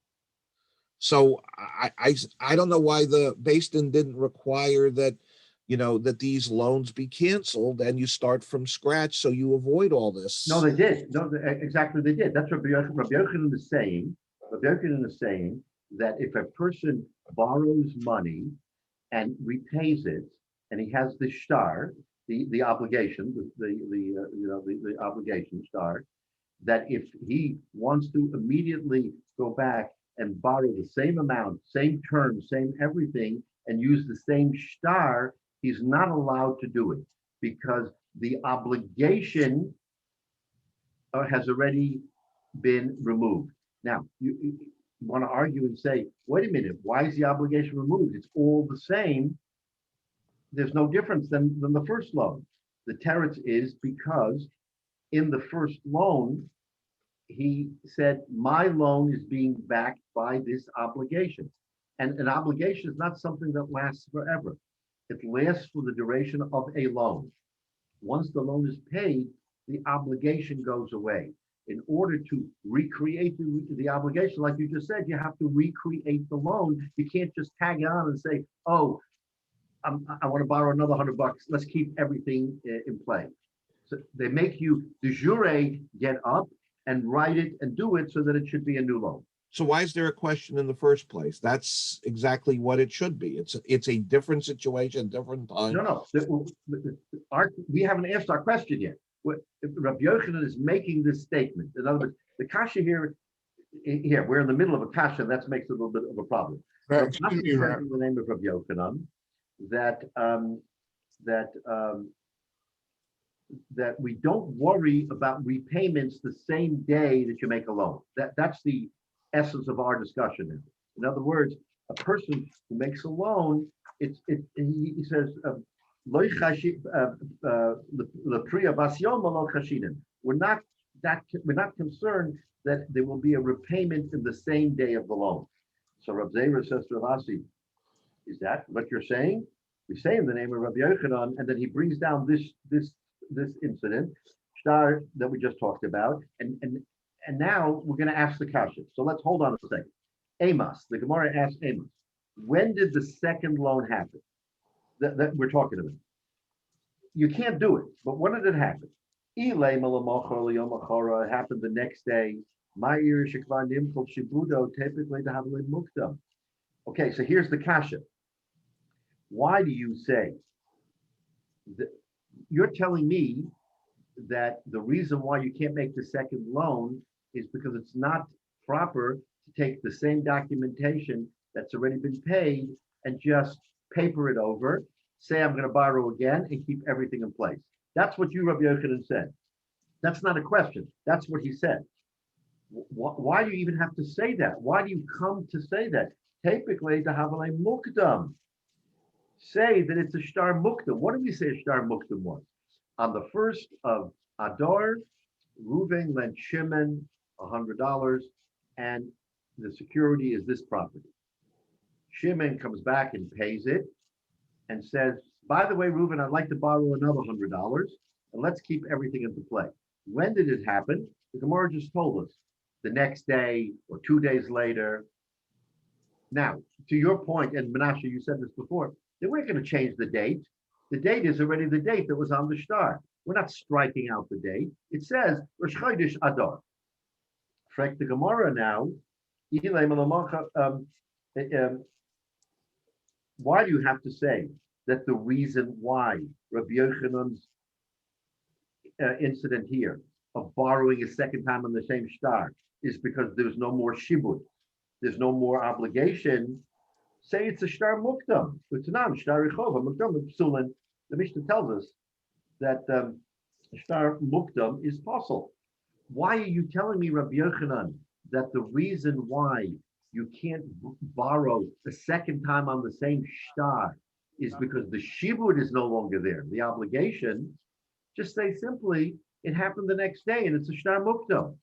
So I don't know why the Beis Din didn't require that, that these loans be canceled and you start from scratch so you avoid all this. No, they did. No, exactly, they did. That's what Rabbi Yochanan is saying. Rabbi Yochanan is saying that if a person borrows money and repays it, and he has the shtar, the obligation, the obligation shtar, that if he wants to immediately go back and borrow the same amount, same terms, same everything, and use the same shtar, he's not allowed to do it because the obligation has already been removed. Now, you want to argue and say, wait a minute, why is the obligation removed? It's all the same. There's no difference than the first loan. The teretz is because in the first loan, he said, my loan is being backed by this obligation. And an obligation is not something that lasts forever. It lasts for the duration of a loan. Once the loan is paid, the obligation goes away. In order to recreate the obligation, like you just said, you have to recreate the loan. You can't just tag it on and say, oh, I want to borrow another $100. Let's keep everything in play. So they make you de jure get up and write it and do it so that it should be a new loan. So why is there a question in the first place? That's exactly what it should be. It's a different situation, different time. No. We haven't asked our question yet. Rabbi Yochanan is making this statement. In other words, the kasha here, we're in the middle of a kasha. That makes it a little bit of a problem. Right. So in the name of Rabbi Yochanan, that that we don't worry about repayments the same day that you make a loan. That's the essence of our discussion now. In other words, a person who makes a loan, he says, "Lo chashi- lepriya bas yoma lo chashinin." We're not concerned that there will be a repayment in the same day of the loan. So Rav Zera says to Rav Asi, is that what you're saying? We say in the name of Rabbi Yochanan, and then he brings down this incident, shtar, that we just talked about, and now we're going to ask the kasha. So let's hold on a second. Amos, the Gemara asks Amos, when did the second loan happen that we're talking about? You can't do it, but when did it happen? It happened the next day. Okay, so here's the kasha. Why do you say that? You're telling me that the reason why you can't make the second loan is because it's not proper to take the same documentation that's already been paid and just paper it over, say I'm going to borrow again, and keep everything in place. That's what you, Rabbi Yochanan, said. That's not a question. That's what he said. Why do you even have to say that? Why do you come to say that? Typically, to have a mukdam. Say that it's a shtar mukdam. What did we say a shtar mukdam was? On the 1st of Adar, Reuven lent Shimon $100, and the security is this property. Shimon comes back and pays it and says, by the way, Reuven, I'd like to borrow another $100, and let's keep everything into play. When did it happen? The Gemara just told us. The next day or 2 days later. Now, to your point, and Menashe, you said this before, they weren't going to change the date. The date is already the date that was on the shtar. We're not striking out the date. It says Rosh Chodesh Adar. Frek the Gemara now. Why do you have to say that the reason why Rabbi Yochanan's incident here of borrowing a second time on the same shtar is because there's no more shibud, there's no more obligation? Say it's a shtar mukdam. It's not shtar rechova mukdam psulin. The Mishnah tells us that shtar mukdam is possible. Why are you telling me, Rabbi Yochanan, that the reason why you can't borrow a second time on the same shtar is because the shibud is no longer there, the obligation? Just say simply, it happened the next day and it's a shtar mukdam.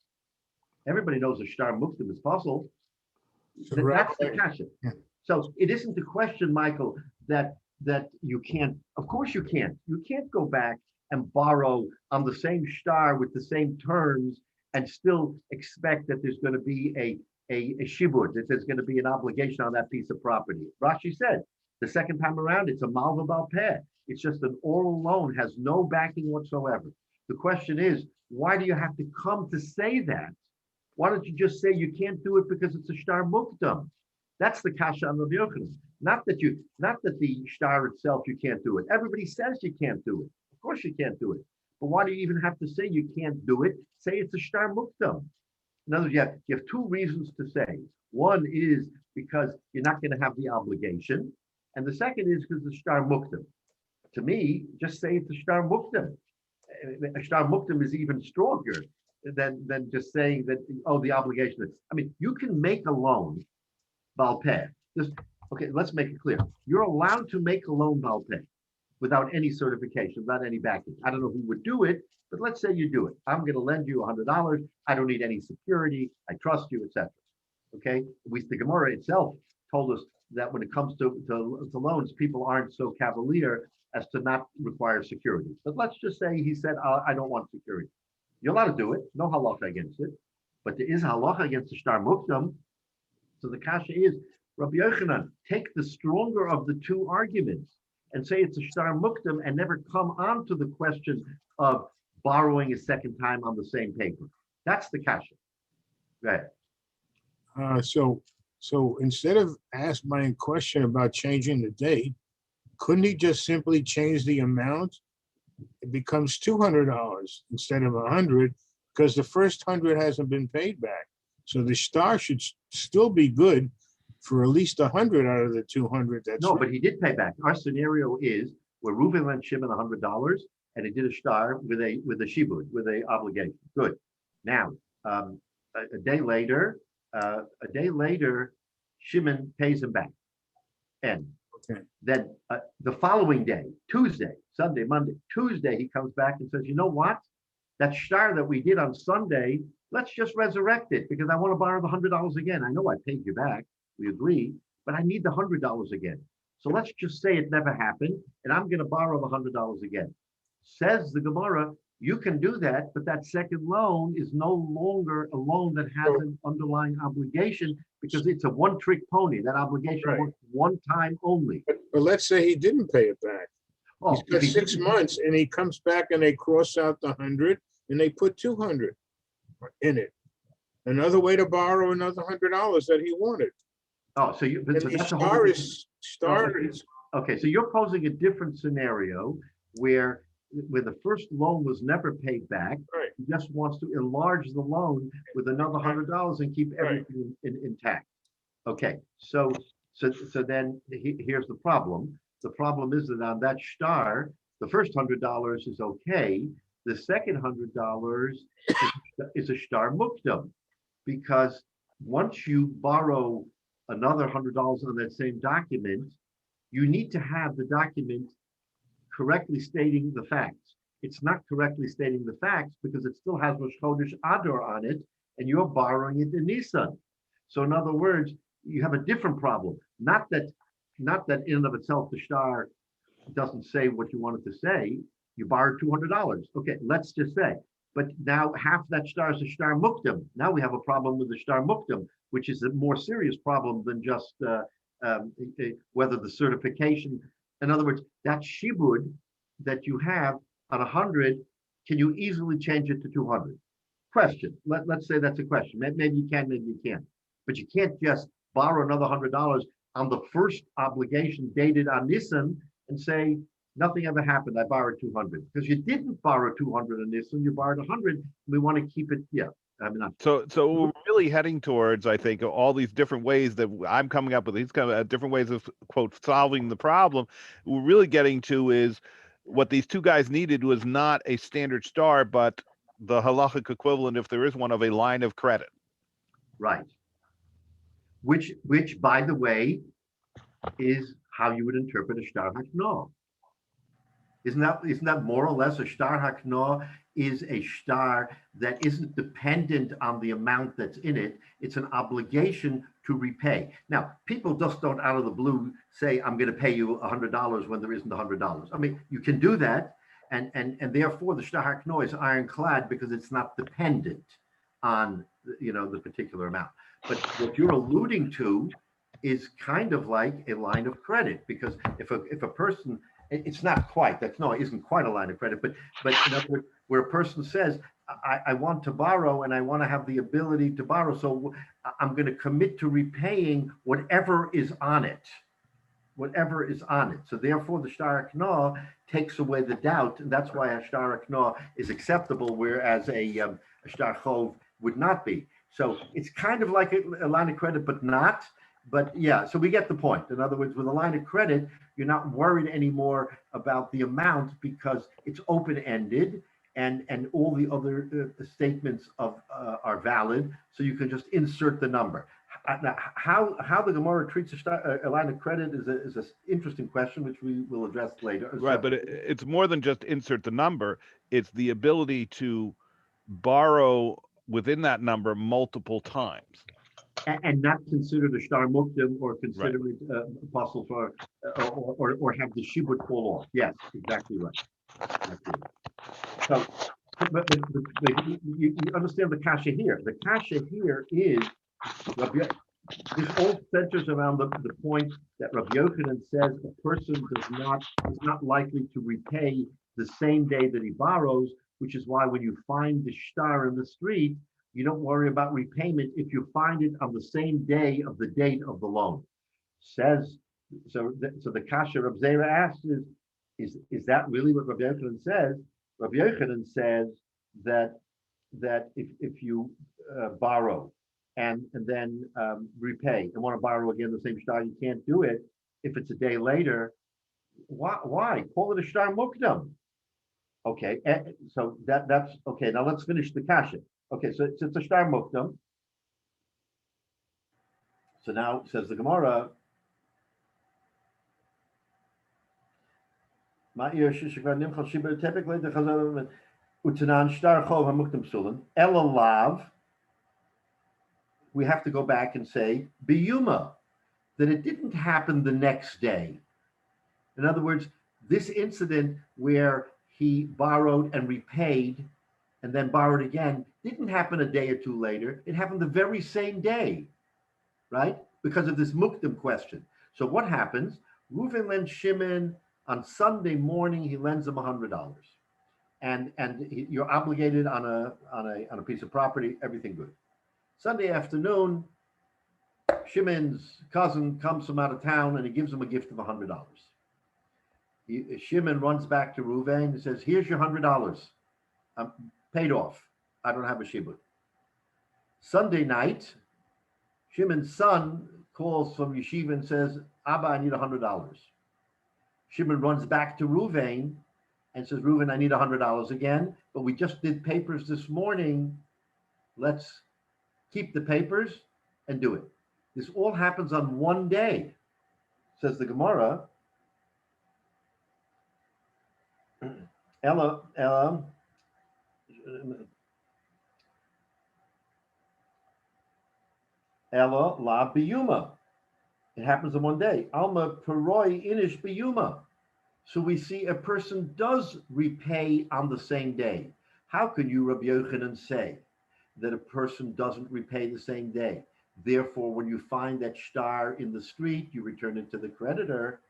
Everybody knows a shtar mukdam is possible. So That's the kasha. Yeah. So it isn't a question, Michael, that you can't. Of course you can't. You can't go back and borrow on the same shtar with the same terms and still expect that there's going to be a shibud, that there's going to be an obligation on that piece of property. Rashi said the second time around it's a malva bal peh. It's just an oral loan, has no backing whatsoever. The question is, why do you have to come to say that? Why don't you just say you can't do it because it's a shtar mukdam? That's the kasha on Rabbi Yochanan. Not that the shtar itself you can't do it. Everybody says you can't do it. Of course you can't do it. But why do you even have to say you can't do it? Say it's a shtar mukdam. In other words, you have two reasons to say. One is because you're not going to have the obligation, and the second is because the shtar mukdam. To me, just say it's a shtar mukdam. A shtar mukdam is even stronger than just saying that, oh, the obligation. I mean, you can make a loan, bal peh. Okay, let's make it clear. You're allowed to make a loan bal peh without any certification, without any backing. I don't know who would do it, but let's say you do it. I'm going to lend you $100. I don't need any security. I trust you, etc. Okay, the Gemara itself told us that when it comes to loans, people aren't so cavalier as to not require security. But let's just say he said, I don't want security. You're allowed to do it. No halacha against it. But there is halacha against the shtar mukdam. So the kasha is, Rabbi Yochanan, take the stronger of the two arguments and say it's a shtar mukdam and never come on to the question of borrowing a second time on the same paper. That's the kasha. Go ahead. So instead of asking my question about changing the date, couldn't he just simply change the amount? It becomes $200 instead of $100 because the first $100 hasn't been paid back. So the shtar should still be good for at least $100 out of the $200. No, but he did pay back. Our scenario is where Reuven lent Shimon $100, and he did a shtar with a shibud, with a obligation. Good. Now, a day later, Shimon pays him back. And Okay. then the following day, Tuesday, Sunday, Monday, Tuesday, he comes back and says, you know what? That shtar that we did on Sunday, let's just resurrect it because I want to borrow the $100 again. I know I paid you back. We agree, but I need the $100 again. So let's just say it never happened, and I'm going to borrow the $100 again. Says the Gemara, you can do that, but that second loan is no longer a loan that has an underlying obligation because it's a one-trick pony. That obligation works one time only. But let's say he didn't pay it back. Oh, He's got 6 months and he comes back and they cross out the 100 and they put 200 in it. Another way to borrow another $100 that he wanted. Oh, so you, And so the that's a whole star is, okay. So you're posing a different scenario where the first loan was never paid back. right. He just wants to enlarge the loan with another $100 and keep everything intact. Okay, so then here's the problem. The problem is that on that shtar, the first $100 is okay. The second $100 is a shtar mukdam, because once you borrow another $100 on that same document, you need to have the document correctly stating the facts. It's not correctly stating the facts because it still has Rosh Chodesh Adar on it, and you're borrowing it in Nisan. So in other words, you have a different problem. Not that in and of itself the shtar doesn't say what you wanted to say. You borrowed $200. Okay, let's just say. But now half that shtar is a shtar mukdam. Now we have a problem with the shtar mukdam, which is a more serious problem than just whether the certification. In other words, that shibud that you have on 100, can you easily change it to 200? Question. Let's say that's a question. Maybe you can, maybe you can't. But you can't just borrow another $100 on the first obligation dated on Nisan and say, nothing ever happened. I borrowed 200 because you didn't borrow 200 on Nisan. You borrowed 100. We want to keep it. Yeah. I mean, So we're really heading towards, I think, all these different ways that I'm coming up with. These kind of different ways of, quote, solving the problem. We're really getting to is what these two guys needed was not a standard star, but the halachic equivalent, if there is one, of a line of credit. Right. Which, by the way, is how you would interpret a shtar hakno. Isn't that more or less a shtar hakno is a shtar that isn't dependent on the amount that's in it. It's an obligation to repay. Now, people just don't out of the blue say, I'm going to pay you $100 when there isn't $100. I mean, you can do that. And therefore the shtar hakno is ironclad because it's not dependent on, the particular amount. But what you're alluding to is kind of like a line of credit, because if a person, it's not quite, it isn't quite a line of credit, but in other words, where a person says, I want to borrow and I want to have the ability to borrow, so I'm going to commit to repaying whatever is on it. So therefore the shtar hakno takes away the doubt, and that's why a shtar hakno is acceptable, whereas a shtar chov would not be. So it's kind of like a line of credit, but not. But yeah, so we get the point. In other words, with a line of credit, you're not worried anymore about the amount because it's open-ended, and all the other statements are valid. So you can just insert the number. Now, how the Gemara treats a line of credit is an interesting question, which we will address later. Right, but it's more than just insert the number. It's the ability to borrow within that number multiple times. And not consider the shtar mukdam or consider it apostle for or have the shibud fall off. Yes, exactly right. So, but you understand the kasha here. The kasha here is this all centers around the point that Rabbi Yochanan says a person is not likely to repay the same day that he borrows, which is why when you find the shtar in the street, you don't worry about repayment if you find it on the same day of the date of the loan. So the kasha Rabbi Zera asks is that really what Rabbi Yochanan says? Rabbi Yochanan says that if you borrow and then repay and want to borrow again the same shtar, you can't do it if it's a day later. Why? Call it a shtar mukdam. Okay, so that's okay. Now let's finish the kasha. Okay, so it's a shtar mukdam. So now says the Gemara, Ma'ir shishikvar nimchal shiber tepik le dechazar utanan shtar chov hamukdam sulan elalav. We have to go back and say biyuma, that it didn't happen the next day. In other words, this incident where he borrowed and repaid and then borrowed again didn't happen a day or two later. It happened the very same day, right? Because of this mukdam question. So what happens? Reuven lends Shimon on Sunday morning. He lends him $100, and you're obligated on a piece of property. Everything good. Sunday afternoon, Shimon's cousin comes from out of town and he gives him a gift of $100. Shimon runs back to Reuven and says, "Here's your $100. I'm paid off. I don't have a shibud." Sunday night, Shimon's son calls from yeshiva and says, "Abba, I need $100." Shimon runs back to Reuven and says, "Reuven, I need $100 again, but we just did papers this morning. Let's keep the papers and do it." This all happens on one day, says the Gemara. Ella la biyuma. It happens in one day. Alma peroi inish biyuma. So we see a person does repay on the same day. How can you, Rabbi Yochanan, say that a person doesn't repay the same day? Therefore, when you find that shtar in the street, you return it to the creditor.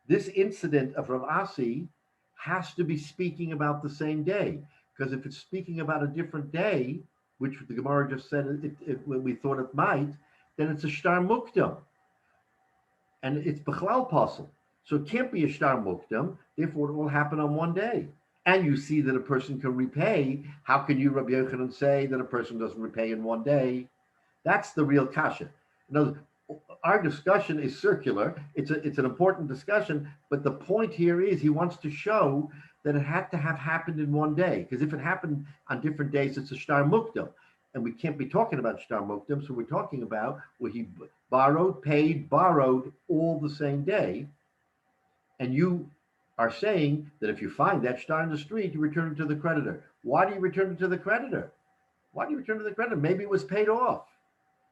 This incident of Rav Asi has to be speaking about the same day, because if it's speaking about a different day, which the Gemara just said we thought it might, then it's a shtar mukdam, and it's bechlal pasul. So it can't be a shtar mukdam. Therefore, it will happen on one day. And you see that a person can repay. How can you, Rabbi Yochanan, say that a person doesn't repay in one day? That's the real kasha. Now, our discussion is circular. It's an important discussion, but the point here is he wants to show that it had to have happened in one day. Because if it happened on different days, it's a shtar mukdam. And we can't be talking about shtar mukdam, so we're talking about where he borrowed, paid, borrowed all the same day. And you are saying that if you find that shtar in the street, you return it to the creditor. Why do you return it to the creditor? Why do you return it to the creditor? Maybe it was paid off.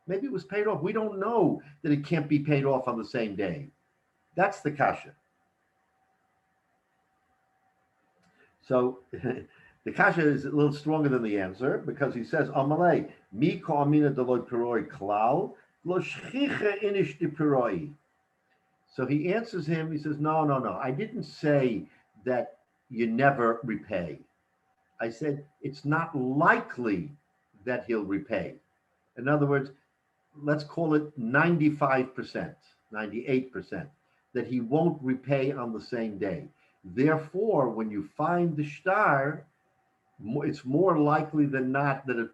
Maybe it was paid off. We don't know that it can't be paid off on the same day. That's the kasha. So the kasha is a little stronger than the answer, because he says, "Amalei mi ko amina deloy piroi klal lo shchicha inish di piroi." So he answers him. He says, "No. I didn't say that you never repay. I said it's not likely that he'll repay. In other words, let's call it 95%, 98%, that he won't repay on the same day. Therefore, when you find the shtar, it's more likely than not that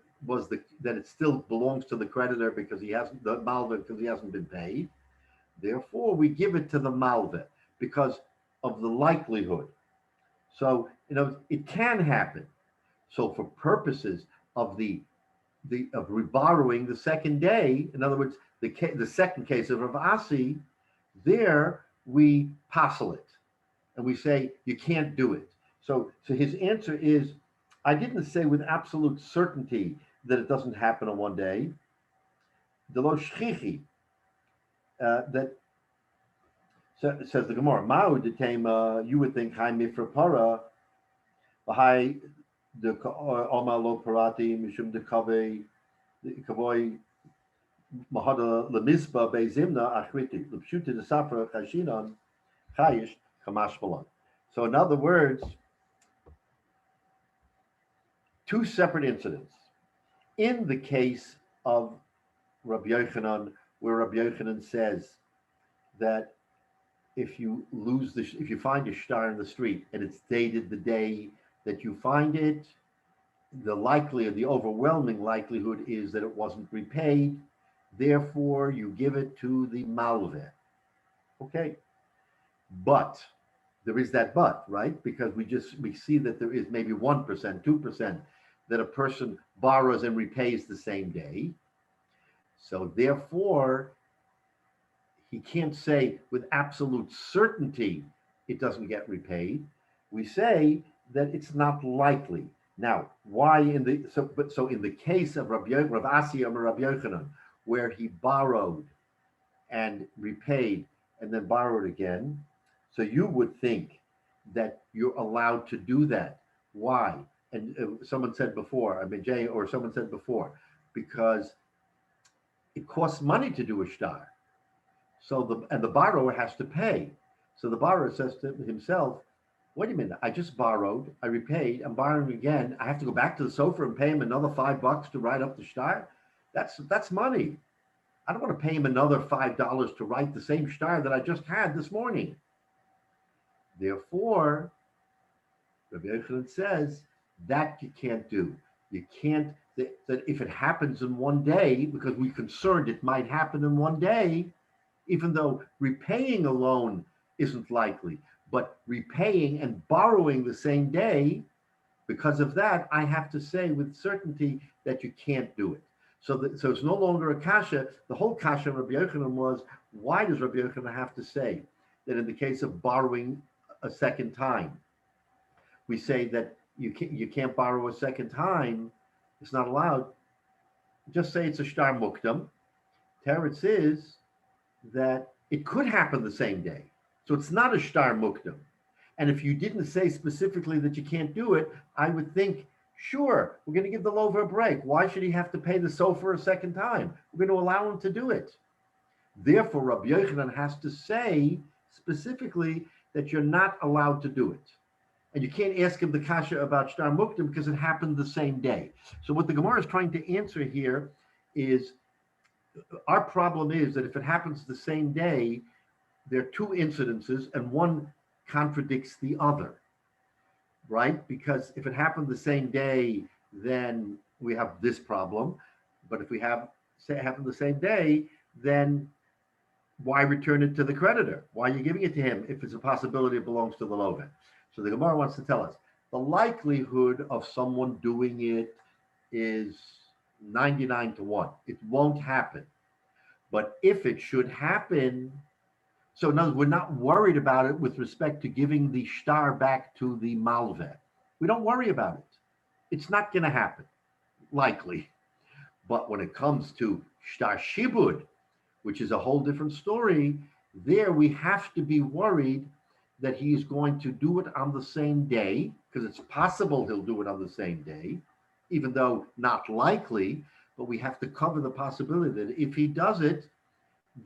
it still belongs to the creditor because he hasn't been paid. Therefore, we give it to the malveh because of the likelihood. So it can happen. So for purposes of of reborrowing the second day, in other words, the second case of Rav Asi, there we passel it and we say you can't do it. So his answer is, I didn't say with absolute certainty that it doesn't happen on one day. The lo shchichi, that says the Gemara, Ma'u detema, you would think Hai Mifra Para, Hai the Oma Lo Parati, Mishum de Kave, the Kavoy Mahada Lemizba Bezimna, Achriti, Lupshuti de Safra, Kashinan, Chayish, Kamash Balan. So, in other words, two separate incidents. In the case of Rabbi Yochanan, where Rabbi Yochanan says that if you find a shtar in the street and it's dated the day that you find it, the overwhelming likelihood is that it wasn't repaid. Therefore, you give it to the malveh. Okay, but there is that but, right? Because we see that there is maybe 1%, 2% that a person borrows and repays the same day. So therefore, he can't say with absolute certainty it doesn't get repaid. We say that it's not likely. Now, why so in the case of Rav Asiyah or Rabbi Yochanan, where he borrowed and repaid and then borrowed again, so you would think that you're allowed to do that. Why? And someone said before, I mean, Jay, or someone said before, because it costs money to do a shtar. So the borrower has to pay. So the borrower says to himself, wait a minute, I just borrowed, I repaid, I'm borrowing again. I have to go back to the sofa and pay him another $5 to write up the shtar? That's money. I don't want to pay him another $5 to write the same shtar that I just had this morning. Therefore, Rabbi Yochanan says that you can't do. You can't, that if it happens in one day, because we're concerned it might happen in one day, even though repaying a loan isn't likely, but repaying and borrowing the same day, because of that, I have to say with certainty that you can't do it. So it's no longer a kasha. The whole kasha of Rabbi Yochanan was, why does Rabbi Yochanan have to say that in the case of borrowing a second time, we say that you can't borrow a second time, it's not allowed. Just say it's a shtar mukdam. Teretz is that it could happen the same day. So it's not a shtar mukdam. And if you didn't say specifically that you can't do it, I would think, sure, we're going to give the lover a break. Why should he have to pay the sofer a second time? We're going to allow him to do it. Therefore, Rabbi Yochanan has to say specifically that you're not allowed to do it. And you can't ask him the kasha about shtar mukdam because it happened the same day. So what the Gemara is trying to answer here is, our problem is that if it happens the same day, there are two incidences and one contradicts the other, right? Because if it happened the same day, then we have this problem. But if we say it happened the same day, then why return it to the creditor? Why are you giving it to him if it's a possibility it belongs to the loven? So the Gemara wants to tell us the likelihood of someone doing it is 99 to 1. It won't happen. But if it should happen, so in other words, we're not worried about it with respect to giving the shtar back to the malveh. We don't worry about it. It's not going to happen, likely. But when it comes to shtar shibud, which is a whole different story, there we have to be worried that he is going to do it on the same day, because it's possible he'll do it on the same day, even though not likely, but we have to cover the possibility that if he does it,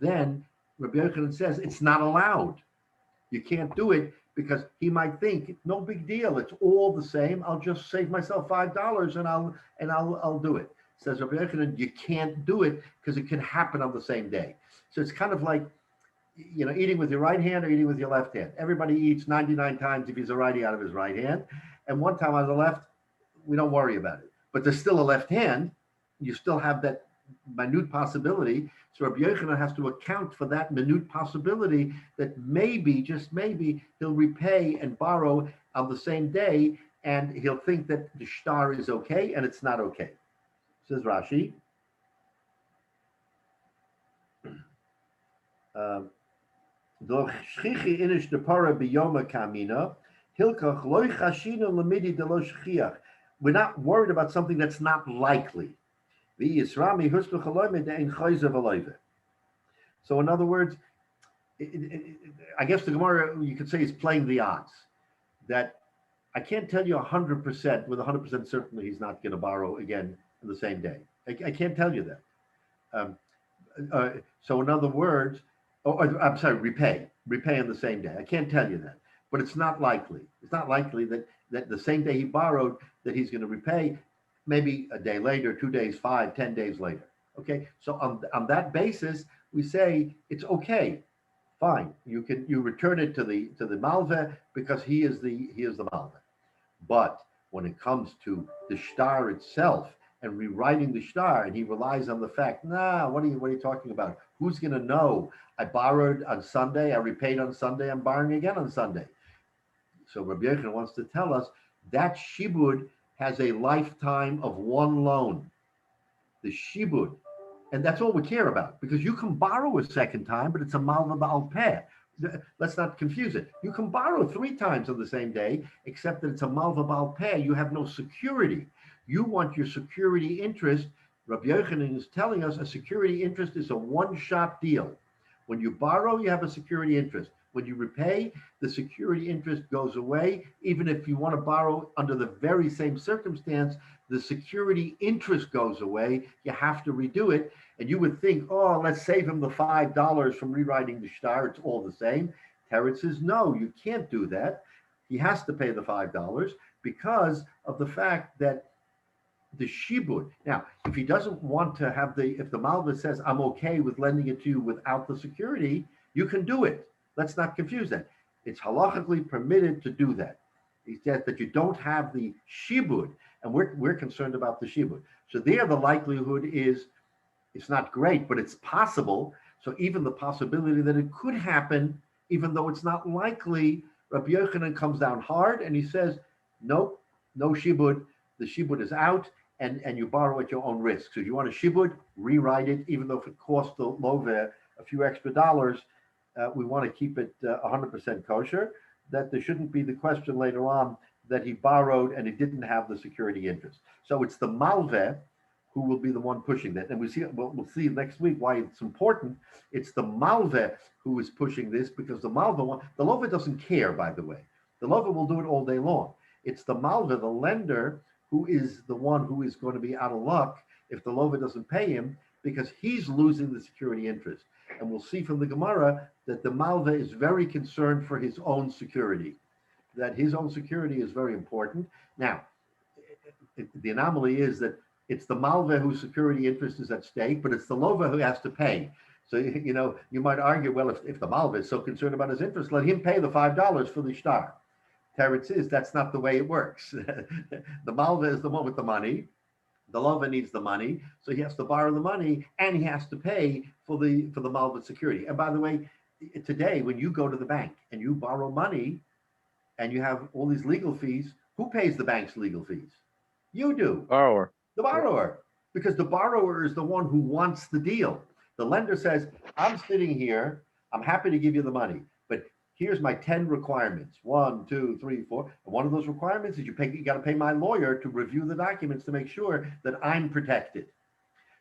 then Rabbi Yochanan says it's not allowed. You can't do it because he might think, no big deal, it's all the same. I'll just save myself $5 and I'll do it. Says Rabbi Yochanan, you can't do it because it can happen on the same day. So it's kind of like, eating with your right hand or eating with your left hand. Everybody eats 99 times if he's a righty out of his right hand. And one time on the left, we don't worry about it. But there's still a left hand. You still have that minute possibility. So Rabbi Yochanan has to account for that minute possibility that maybe, just maybe, he'll repay and borrow on the same day, and he'll think that the shtar is okay, and it's not okay. Says Rashi. We're not worried about something that's not likely. So in other words, I guess the Gemara, you could say, is playing the odds. That I can't tell you 100% with 100% certainty he's not going to borrow again on the same day. I can't tell you that. So in other words, I'm sorry, repay on the same day. I can't tell you that, but it's not likely. It's not likely that the same day he borrowed that he's going to repay, maybe a day later, 2 days, 5, 10 days later. Okay, so on that basis, we say it's okay, fine. You return it to the malveh because he is the malveh. But when it comes to the shtar itself and rewriting the shtar, and he relies on the fact, what are you talking about? Who's going to know? I borrowed on Sunday, I repaid on Sunday, I'm borrowing again on Sunday. So Rabbi Yochanan wants to tell us that shibud has a lifetime of one loan. The shibud. And that's all we care about, because you can borrow a second time, but it's a malva ba'al peh. Let's not confuse it. You can borrow 3 times on the same day, except that it's a malva ba'al peh. You have no security. You want your security interest. Rabbi Yochanan is telling us a security interest is a one-shot deal. When you borrow, you have a security interest. When you repay, the security interest goes away. Even if you want to borrow under the very same circumstance, the security interest goes away. You have to redo it. And you would think, oh, let's save him the $5 from rewriting the shtar. It's all the same. Teretz says, no, you can't do that. He has to pay the $5 because of the fact that the shibud. Now, if he doesn't want to have if the malva says, I'm okay with lending it to you without the security, you can do it. Let's not confuse that. It's halachically permitted to do that. He says that you don't have the shibud, and we're concerned about the shibud. So there, the likelihood is, it's not great, but it's possible. So even the possibility that it could happen, even though it's not likely, Rabbi Yochanan comes down hard and he says, nope, no shibud. The shibud is out, and you borrow at your own risk. So if you want a shibud, rewrite it, even though if it costs the love a few extra dollars. We want to keep it 100% kosher, that there shouldn't be the question later on that he borrowed and he didn't have the security interest. So it's the malveh who will be the one pushing that. And we'll see next week why it's important. It's the malveh who is pushing this, because the lover doesn't care, by the way. The lover will do it all day long. It's the malveh, the lender, who is the one who is going to be out of luck if the lover doesn't pay him, because he's losing the security interest. And we'll see from the Gemara that the malva is very concerned for his own security, that his own security is very important. Now, the anomaly is that it's the malva whose security interest is at stake, but it's the lova who has to pay. So, you might argue, well, if the malva is so concerned about his interest, let him pay the $5 for the shtar. Teretz is, that's not the way it works. The malva is the one with the money. The lover needs the money, so he has to borrow the money, and he has to pay for the malva security. And by the way, today, when you go to the bank and you borrow money and you have all these legal fees, who pays the bank's legal fees? You do. Borrower. The borrower, because the borrower is the one who wants the deal. The lender says, I'm sitting here, I'm happy to give you the money, but here's my 10 requirements. 1, 2, 3, 4. And one of those requirements is you got to pay my lawyer to review the documents to make sure that I'm protected.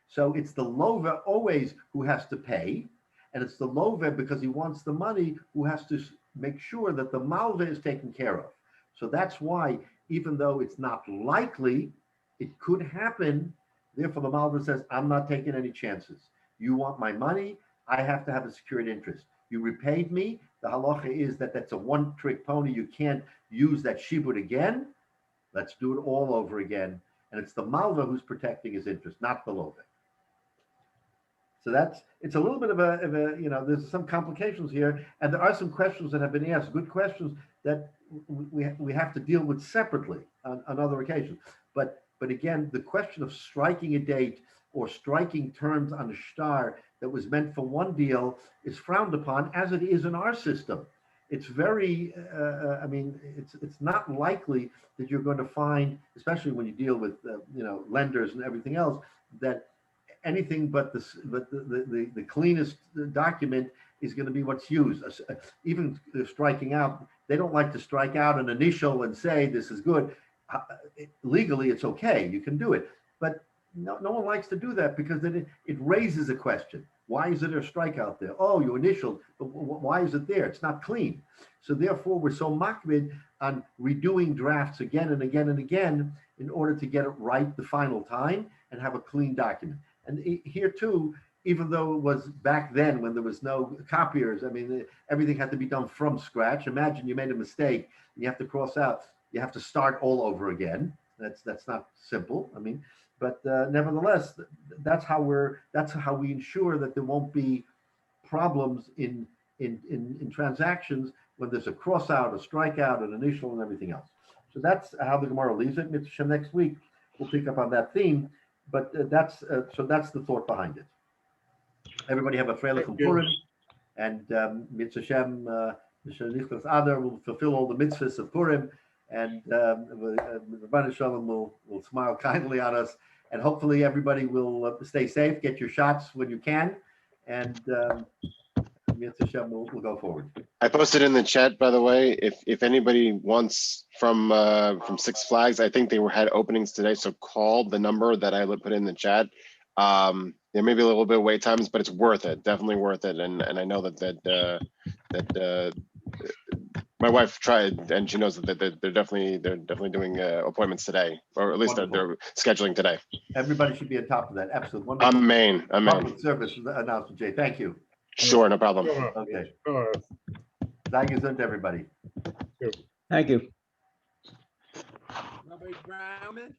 So it's the lover always who has to pay, and it's the lover, because he wants the money, who has to make sure that the malva is taken care of. So that's why, even though it's not likely, it could happen. Therefore, the malva says, I'm not taking any chances. You want my money, I have to have a security interest. You repaid me. The halacha is that that's a one-trick pony. You can't use that shibud again. Let's do it all over again. And it's the malva who's protecting his interest, not the lover. So it's a little bit of a there's some complications here, and there are some questions that have been asked, good questions that we have to deal with separately on other occasions. But again, the question of striking a date or striking terms on a shtar that was meant for one deal is frowned upon, as it is in our system. It's very, it's not likely that you're going to find, especially when you deal with, lenders and everything else, that anything but the cleanest document is going to be what's used. Even striking out, they don't like to strike out an initial and say this is good. Legally, it's okay. You can do it. But no one likes to do that, because then it raises a question. Why is there a strikeout there? Oh, you initialed, but why is it there? It's not clean. So therefore, we're so makbid on redoing drafts again and again and again in order to get it right the final time and have a clean document. And here too, even though it was back then when there was no copiers, everything had to be done from scratch. Imagine you made a mistake and you have to cross out. You have to start all over again. That's not simple. But nevertheless, that's how we ensure that there won't be problems in transactions when there's a cross out, a strikeout, an initial, and everything else. So that's how the Gemara leaves it. Mitzvah next week we'll pick up on that theme. But that's the thought behind it. Everybody have a freilich and Purim, and Mitzvah Shenichnas Adar will fulfill all the mitzvahs of Purim, and Rabbi Shalom will smile kindly on us, and hopefully everybody will stay safe. Get your shots when you can, and Mitzvah Shem will go forward. I posted in the chat, by the way, if anybody wants from Six Flags, I think they had openings today, so call the number that I put in the chat. There may be a little bit of wait times, but it's worth it, definitely worth it. And I know that my wife tried, and she knows that they're definitely doing appointments today, or at least they're scheduling today. Everybody should be on top of that. Absolutely. Wonderful. Amen. Public service announcement, Jay. Thank you. Sure, no problem. Okay. Danke everybody. Thank you. Rabbi Grauman?